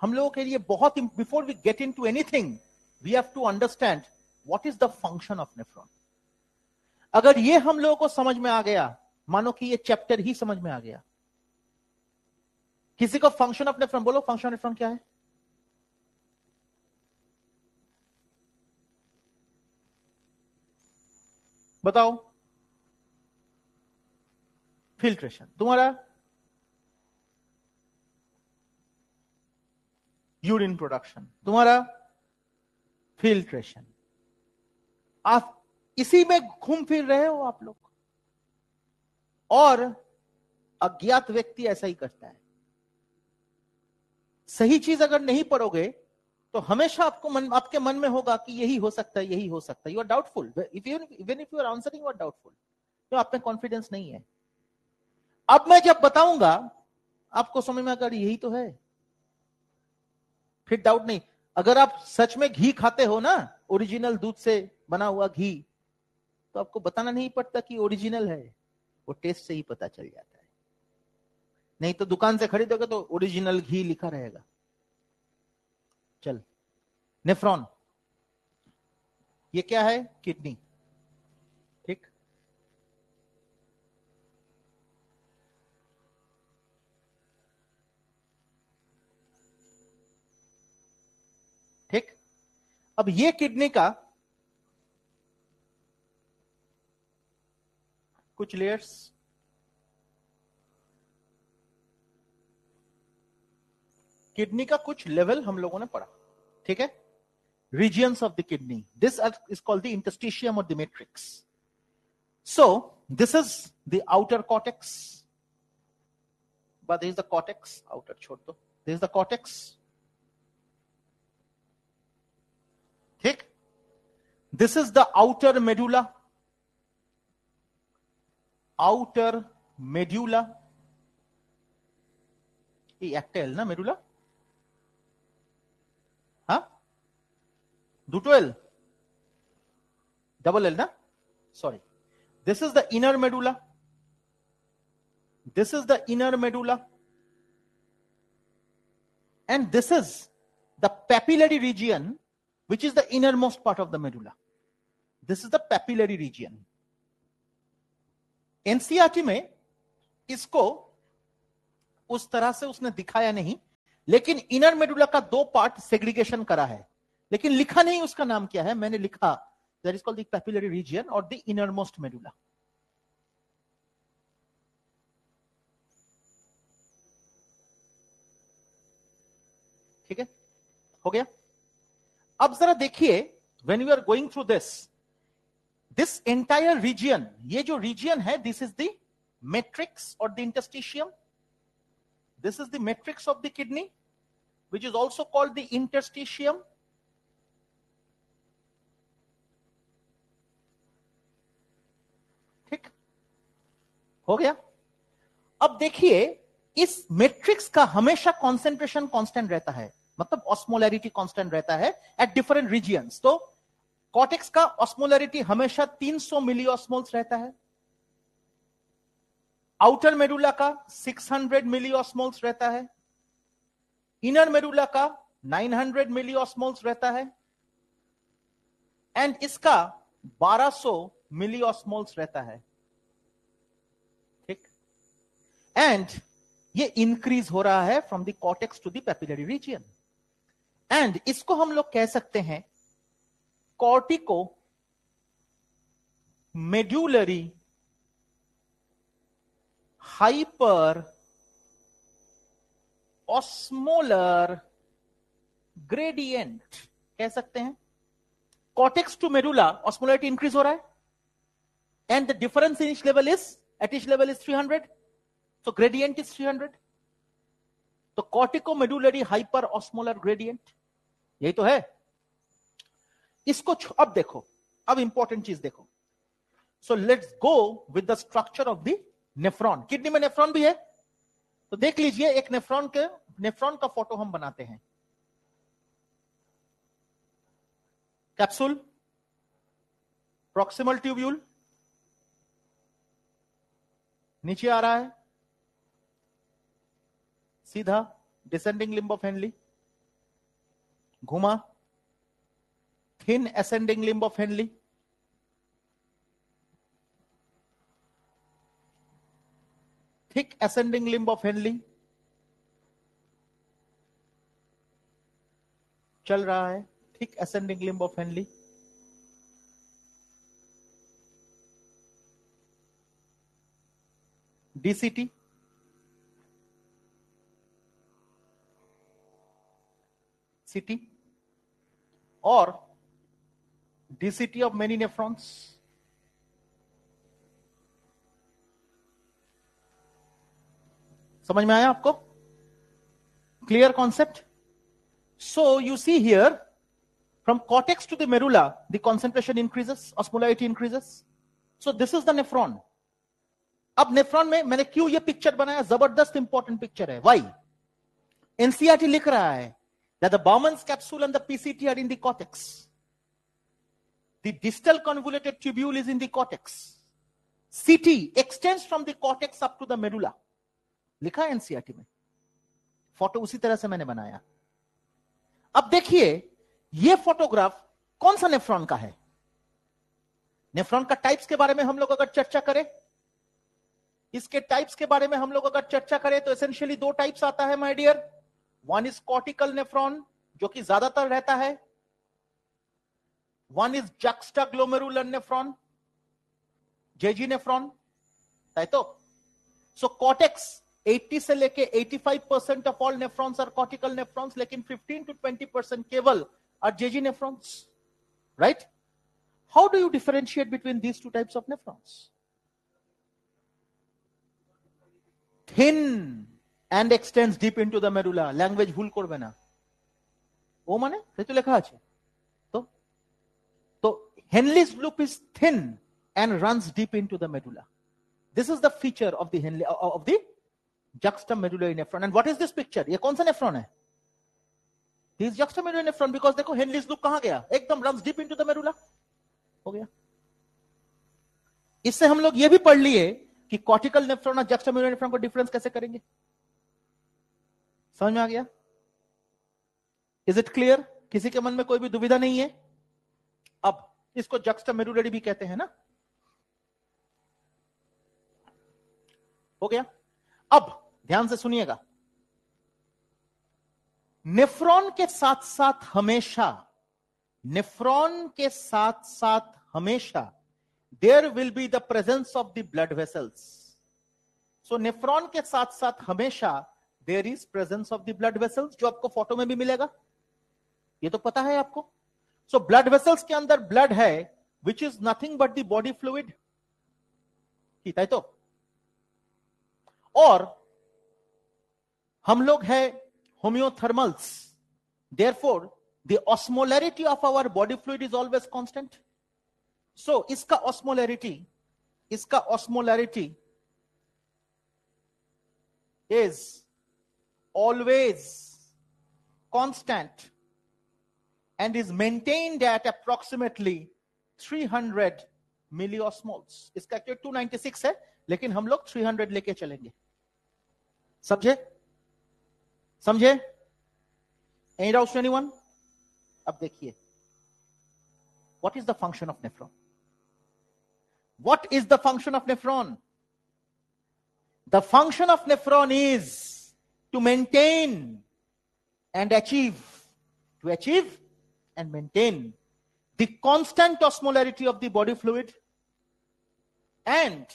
हम लोगों के लिए बहुत, before we get into anything we have to understand what is the function of nephron. अगर ये हम लोगों को समझ में आ गया, मानो कि ये चैप्टर ही समझ में आ गया। किसी को फंक्शन ऑफ नेफ्रॉन बोलो, फंक्शन ऑफ नेफ्रॉन क्या है? बताओ। फिल्ट्रेशन। तुम्हारा यूरिन प्रोडक्शन, तुम्हारा फिल्ट्रेशन। आप इसी में घूम फिर रहे हो आप लोग, और अज्ञात व्यक्ति ऐसा ही करता है। सही चीज अगर नहीं पढ़ोगे तो हमेशा आपके मन में होगा कि यही हो सकता है, यही हो सकता है। You are doubtful, even if you are answering you are doubtful, तो आप में कॉन्फिडेंस नहीं है। अब मैं जब बताऊंगा आपको समझ में अगर यही तो है, फिर डाउट नहीं। अगर आप सच में घी खाते हो ना, ओरिजिनल दूध से बना हुआ घी, तो आपको बताना नहीं पड़ता कि ओरिजिनल है, वो टेस्ट से ही पता चल जाता है। नहीं तो दुकान से खरीदोगे तो ओरिजिनल घी लिखा रहेगा। चल, नेफ्रॉन, ये क्या है? किडनी। ठीक, ठीक। अब ये किडनी का कुछ लेयर्स, किडनी का कुछ लेवल हम लोगों ने पढ़ा, ठीक है। Regions of the kidney, this is called the interstitium or the matrix. So this is the outer cortex, but there is the cortex, outer छोड़ दो, there is the cortex, ठीक। This is the outer medulla, outer medulla, ये একটা এল না medulla, हाँ দুটো এল, double L না, sorry. This is the inner medulla, this is the inner medulla, and this is the papillary region, which is the innermost part of the medulla. This is the papillary region. NCERT में इसको उस तरह से उसने दिखाया नहीं, लेकिन इनर मेडुला का दो पार्ट सेग्रीगेशन करा है, लेकिन लिखा नहीं उसका नाम क्या है। मैंने लिखा that is called the papillary region और द इनरमोस्ट मेडुला। ठीक है, हो गया। अब जरा देखिए, when you are going through this entire region, ये जो रीजन है, दिस इज द मैट्रिक्स और the interstitium. This is the matrix of the kidney, which is also called the interstitium. ठीक, हो गया। अब देखिए, इस मैट्रिक्स का हमेशा कॉन्सेंट्रेशन कांस्टेंट रहता है, मतलब ऑस्मोलैरिटी कांस्टेंट रहता है एट डिफरेंट रीजियंस। तो कॉर्टेक्स का ऑस्मोलैरिटी हमेशा 300 मिली ऑस्मोल्स रहता है, आउटर मेडुला का 600 मिली ऑस्मोल्स रहता है, इनर मेडुला का 900 मिली ऑस्मोल्स रहता है, एंड इसका 1200 मिली ऑस्मोल्स रहता है। ठीक, एंड ये इंक्रीज हो रहा है from the cortex to the papillary region, and इसको हम लोग कह सकते हैं cortico medullary hyper osmolar gradient कह सकते हैं। Cortex to medulla osmolarity increase हो रहा है, and the difference in each level is, at each level is 300, so gradient is 300. तो cortico medullary hyper osmolar gradient, यही तो है। इसको अब देखो, अब इंपॉर्टेंट चीज देखो। So let's go with the structure of the nephron. Kidney में नेफ्रॉन भी है, तो देख लीजिए, एक नेफ्रॉन का फोटो हम बनाते हैं। कैप्सूल, प्रॉक्सिमल ट्यूब्यूल नीचे आ रहा है, सीधा डिसेंडिंग लिम्ब ऑफ हेनली, घुमा thin ascending limb of Henley, thick ascending limb of Henley, चल रहा है thick ascending limb of Henley, DCT, CT or DCT of many nephrons. समझ में आया आपको? Clear concept? So you see here, from cortex to the medulla, the concentration increases, osmolarity increases. So this is the nephron. अब नेफ्रॉन में मैंने क्यों ये पिक्चर बनाया? जबरदस्त इंपॉर्टेंट पिक्चर है. Why? NCERT लिख रहा है that the Bowman's capsule and the PCT are in the cortex. The distal convoluted tubule is in the cortex. CT extends from the cortex up to the medulla. लिखा है NCERT में. फोटो उसी तरह से मैंने बनाया. अब देखिए ये फोटोग्राफ कौन सा नेफ्रॉन का है? नेफ्रॉन का टाइप्स के बारे में हम लोग अगर चर्चा करें, इसके टाइप्स के बारे में हम लोग अगर चर्चा करें तो एसेंशियली दो टाइप्स आता है my dear. One is cortical nephron जो कि ज्यादातर रहता है. One is juxtaglomerular nephron, JG nephron. तो सो कॉर्टेक्स 80 से लेके 85% of all nephrons are cortical nephrons, लेकिन 15 to 20% केवल are JG nephrons. Right? How do you differentiate between these two types of nephrons? Thin and extends deep into the medulla. Language ভুল করবে না. ও মানে সেটা লেখা আছে. তো Henle's loop is thin and runs deep into the medulla. This is the feature of the Henle of the juxtamedullary nephron. And what is this picture? ये कौन सा नेफ्रॉन है? This is juxtamedullary nephron because देखो Henle's loop कहां गया? एकदम runs deep into the medulla. हो गया. इससे हम लोग ये भी पढ़ लिए कि कॉर्टिकल नेफ्रॉन और जक्स्टामेडुलर नेफ्रॉन को डिफरेंस कैसे करेंगे. समझ में आ गया? Is it clear? किसी के मन में कोई भी दुविधा नहीं है? अब इसको जक्स्टामेडुलरी भी कहते हैं ना. हो गया. अब ध्यान से सुनिएगा. नेफ्रॉन के साथ साथ हमेशा there will be the presence of the blood vessels. So nephron के साथ साथ हमेशा there is presence of the blood vessels, जो आपको फोटो में भी मिलेगा. ये तो पता है आपको. So blood vessels के अंदर ब्लड है which is nothing but the body fluid. ठीक है? तो और हम लोग है homeothermals, therefore the osmolarity of our body fluid is always constant. So इसका osmolarity is always constant and is maintained at approximately 300 milliosmoles. इसका एक्चुअली 296 है, लेकिन हम लोग 300 लेके चलेंगे. समझे? Any doubts to anyone? अब देखिए, what is the function of nephron? What is the function of nephron? The function of nephron is to maintain and achieve and maintain the constant osmolarity of the body fluid and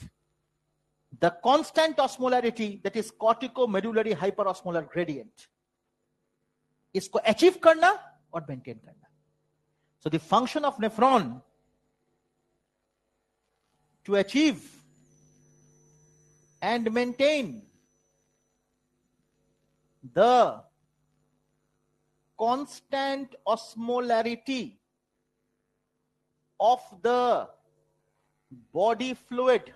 the constant osmolarity, that is corticomedullary hyperosmolar gradient. इसको achieve करना और maintain करना. So the function of nephron to achieve and maintain the constant osmolarity of the body fluid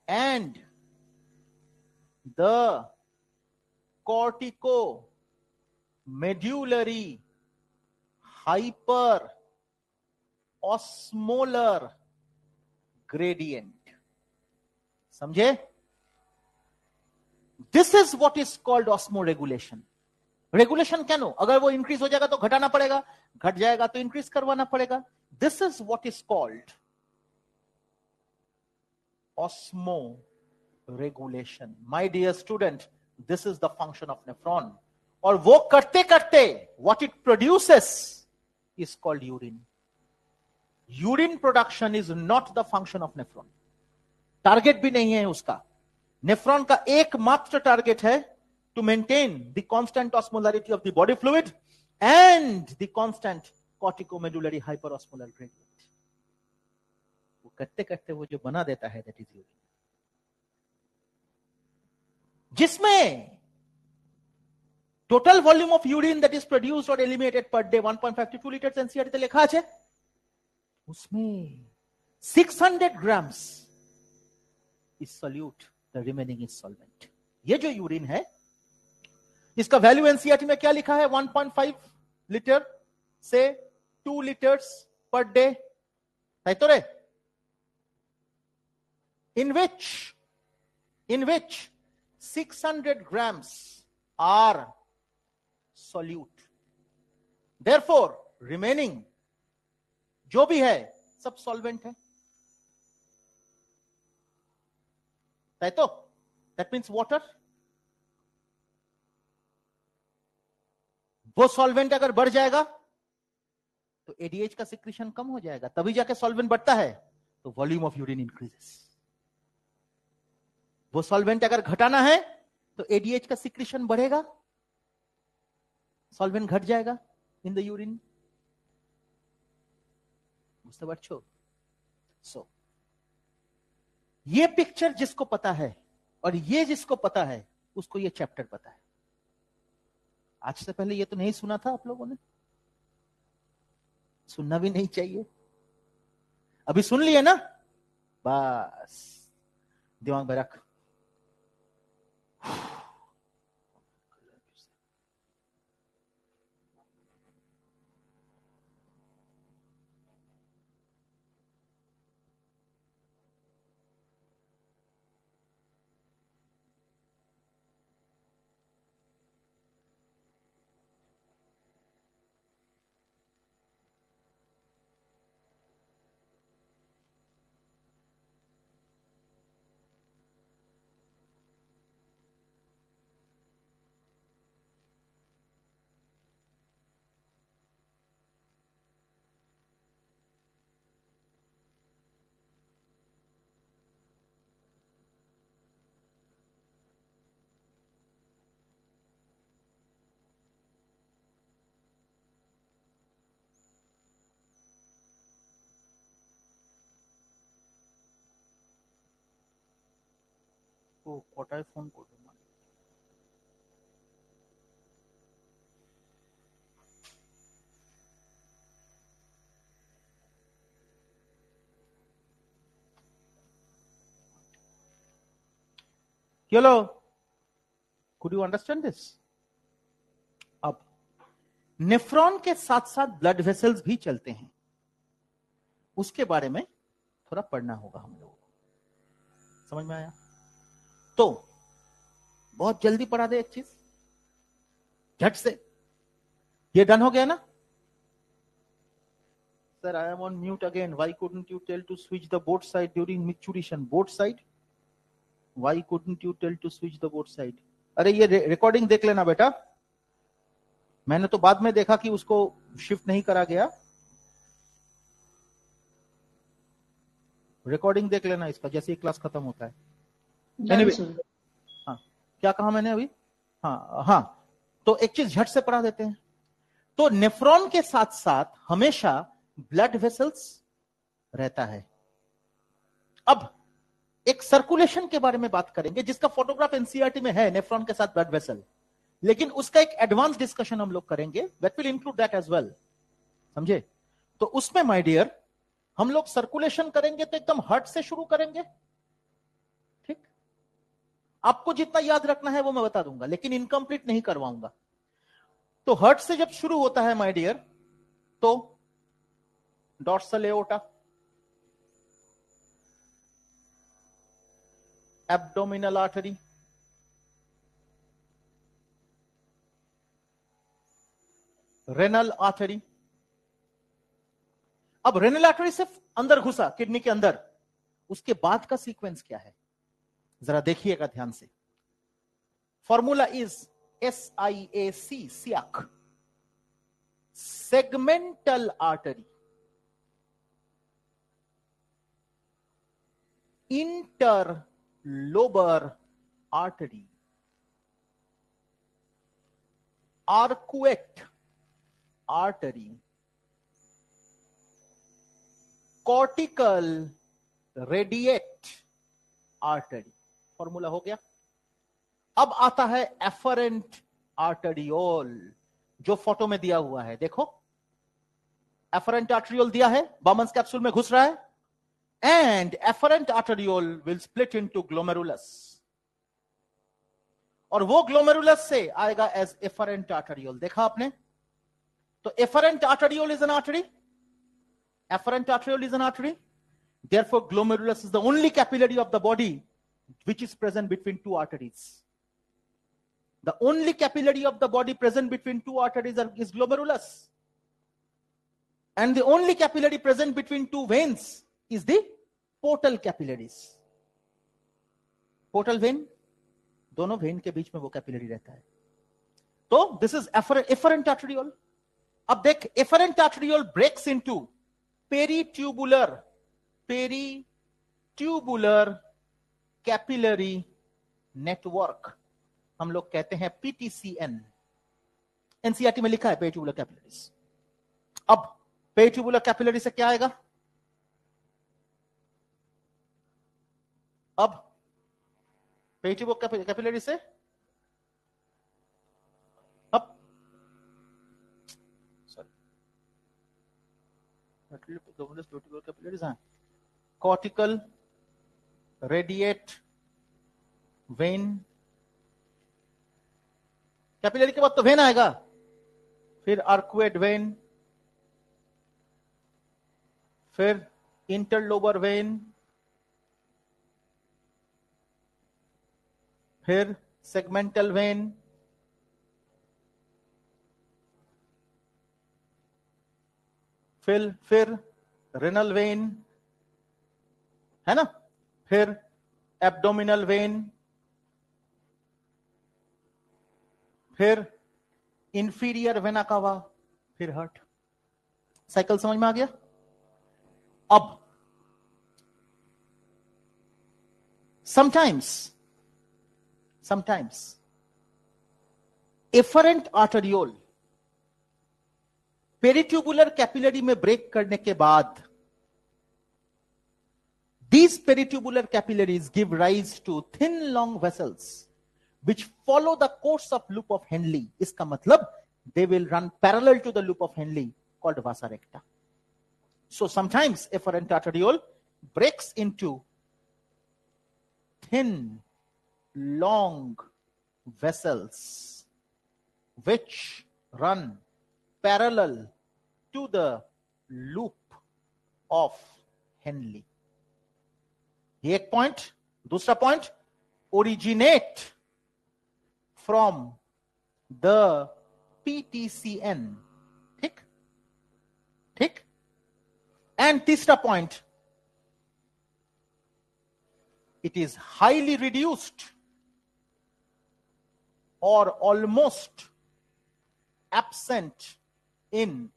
and the corticomedullary hyperosmolar gradient. समझे? This is what is called osmoregulation. Regulation क्या नो? अगर वो इंक्रीज हो जाएगा तो घटाना पड़ेगा, घट जाएगा तो इंक्रीज करवाना पड़ेगा. This is what is called osmoregulation. My dear student, this is the function of nephron. और वो करते करते what it produces is called urine. Urine production is not the function of nephron. Target भी नहीं है उसका. नेफ्रॉन का एकमात्र टारगेट है to maintain the constant osmolarity of the body fluid and the constant corticomedullary hyperosmolar gradient. वो करते करते वो जो बना देता है, that is urine, जिसमें total volume of urine that is produced or eliminated per day 1.5 to 2 liters NCERT ते लिखा है, उसमें 600 grams is solute, the remaining is solvent. ये जो यूरिन है इसका वैल्यू एनसीईआरटी में क्या लिखा है? 1.5 लीटर से 2 लीटर्स पर डे, सही तो रे? in which 600 grams are solute. Therefore remaining जो भी है सब सॉल्वेंट है, सही तो? That means water. वो सॉल्वेंट अगर बढ़ जाएगा तो एडीएच का सिक्रीशन कम हो जाएगा, तभी जाके सॉल्वेंट बढ़ता है, तो वॉल्यूम ऑफ यूरिन इंक्रीजेस. वो सॉल्वेंट अगर घटाना है तो एडीएच का सिक्रीशन बढ़ेगा, सॉल्वेंट घट जाएगा इन द यूरिन. बुझते पारछो? सो ये पिक्चर जिसको पता है और ये जिसको पता है उसको ये चैप्टर पता है. आज से पहले ये तो नहीं सुना था आप लोगों ने, सुनना भी नहीं चाहिए. अभी सुन लिए ना, बस दिमाग में रख. ও কটায় ফোন করবে? चलो, could you understand this? अब नेफ्रॉन के साथ साथ ब्लड वेसल्स भी चलते हैं, उसके बारे में थोड़ा पढ़ना होगा हम लोगों को. समझ में आया? तो बहुत जल्दी पढ़ा दे एक चीज झट से. ये डन हो गया ना? Sir I am on mute again. Why couldn't you tell to switch the both side during micturition? Both side? Why couldn't you tell to switch the both side? अरे ये रिकॉर्डिंग देख लेना बेटा. मैंने तो बाद में देखा कि उसको शिफ्ट नहीं करा गया. रिकॉर्डिंग देख लेना इसका जैसे ही क्लास खत्म होता है. anyway, हाँ, क्या कहा मैंने अभी? हाँ, तो एक चीज झट से पढ़ा देते हैं. तो नेफ्रॉन के साथ साथ हमेशा ब्लड वेसल्स रहता है. अब एक सर्कुलेशन के बारे में बात करेंगे जिसका फोटोग्राफ एनसीईआरटी में है, नेफ्रॉन के साथ ब्लड वेसल, लेकिन उसका एक एडवांस डिस्कशन हम लोग करेंगे. That will include that as well. समझे? तो उसमें माय डियर हम लोग सर्कुलेशन करेंगे तो एकदम हार्ट से शुरू करेंगे. ठीक? आपको जितना याद रखना है वो मैं बता दूंगा, लेकिन इनकम्प्लीट नहीं करवाऊंगा. तो हार्ट से जब शुरू होता है माय डियर, तो dorsal aorta, abdominal artery, renal artery. अब रेनल आर्टरी सिर्फ अंदर घुसा किडनी के अंदर, उसके बाद का सीक्वेंस क्या है जरा देखिएगा ध्यान से. फॉर्मूला इज SIAC, सियाक, segmental artery, interlobar artery, arcuate artery, cortical radiate artery. Formula हो गया. अब आता है एफरेंट आर्टरियोल, जो फोटो में दिया हुआ है. देखो, एफरेंट आर्टरियोल दिया है, बामन्स कैप्सूल में घुस रहा है, and efferent arteriole will split into glomerulus, और वो ग्लोमेरुलस से आएगा एज एफरेंट आर्टरियोल. देखा आपने? तो efferent arteriole is an artery. Efferent arteriole is an artery. Therefore, glomerulus is the only capillary of the body which is present between two arteries. The only capillary of the body present between two arteries is glomerulus. And the only capillary present between two veins is the portal capillaries. Portal vein, दोनों vein के बीच में वो capillary रहता है. तो this is efferent arteriole. अब देख, efferent arteriole breaks into peritubular capillary network. हम लोग कहते हैं PTCN. एनसीईआरटी में लिखा है पेरिट्यूबुलर कैपिलरीज. अब पेरिट्यूबुलर कैपिलरी से क्या आएगा? अब पेरिट्यूबुलर कैपिलरी से अब कॉर्टिकल रेडिएट वेन. कैपिलरी के बाद तो वेन आएगा, फिर आर्कुएट वेन, फिर इंटरलोबर वेन, फिर सेगमेंटल वेन, फिर रेनल वेन, है ना, फिर एब्डोमिनल वेन, फिर इंफीरियर वेना कावा, फिर हार्ट. साइकिल समझ में आ गया? अब sometimes efferent arteriole peritubular capillary में ब्रेक करने के बाद these peritubular capillaries give rise to thin long vessels which follow the course of loop of Henle. इसका मतलब they will run parallel to the loop of Henle called vasa recta. So sometimes efferent arteriole breaks into thin long vessels which run parallel to the loop of Henle. ये एक पॉइंट. दूसरा point, originate from the PTCN. ठीक ठीक. एंड तीसरा point, it is highly reduced और almost absent in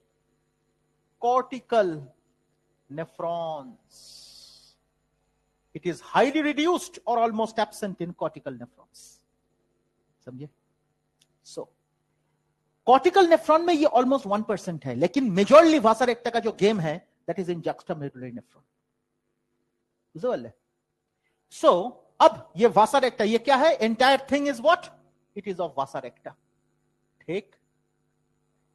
cortical nephrons. It is highly reduced or almost absent in cortical nephrons. समझे? So, cortical nephron में ये almost 1% है, लेकिन मेजॉरली वासा रेक्टा का जो गेम है that is in juxtamedullary nephron. So, अब ये वासा रेक्टा ये क्या है? Entire thing is what? It is of वासा रेक्टा. ठीक?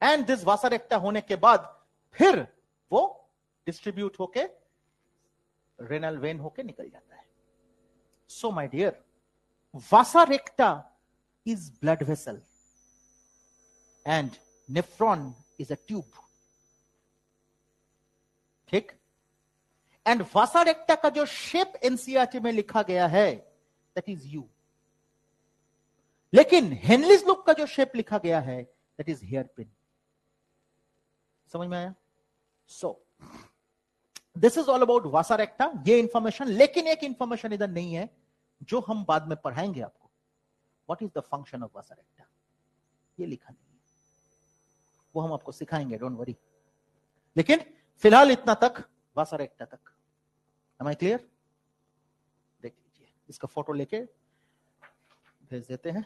And this वासा रेक्टा होने के बाद फिर वो डिस्ट्रीब्यूट होके रेनल वेन होके निकल जाता है. So my dear, vasa recta is blood vessel and nephron is a tube. ठीक. एंड वासा रेक्टा का जो शेप एनसीईआरटी में लिखा गया है दैट इज यू, लेकिन हेनलीज लूप का जो शेप लिखा गया है दैट इज हेयर पिन. समझ में आया? So this is all about वासा रेक्टा. ये इंफॉर्मेशन, लेकिन एक इंफॉर्मेशन इधर नहीं है जो हम बाद में पढ़ाएंगे आपको. What is the function of वासा रेक्टा, ये लिखा नहीं है, वो हम आपको सिखाएंगे, डोंट वरी. लेकिन फिलहाल इतना तक, वासा रेक्टा तक. Am I clear? देख लीजिए, इसका फोटो लेके भेज देते हैं.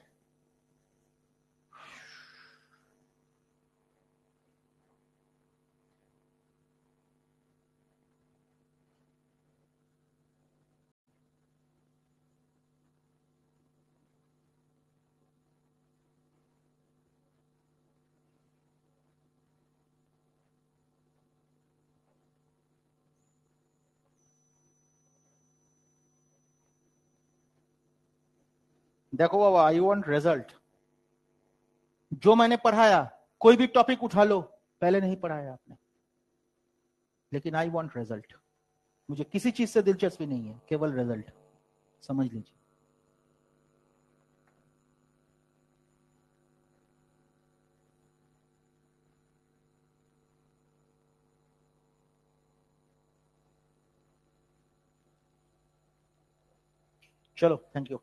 देखो बाबा, आई वांट रिजल्ट। जो मैंने पढ़ाया, कोई भी टॉपिक उठा लो, पहले नहीं पढ़ाया आपने, लेकिन आई वांट रिजल्ट। मुझे किसी चीज से दिलचस्पी नहीं है, केवल रिजल्ट। समझ लीजिए। चलो, थैंक यू।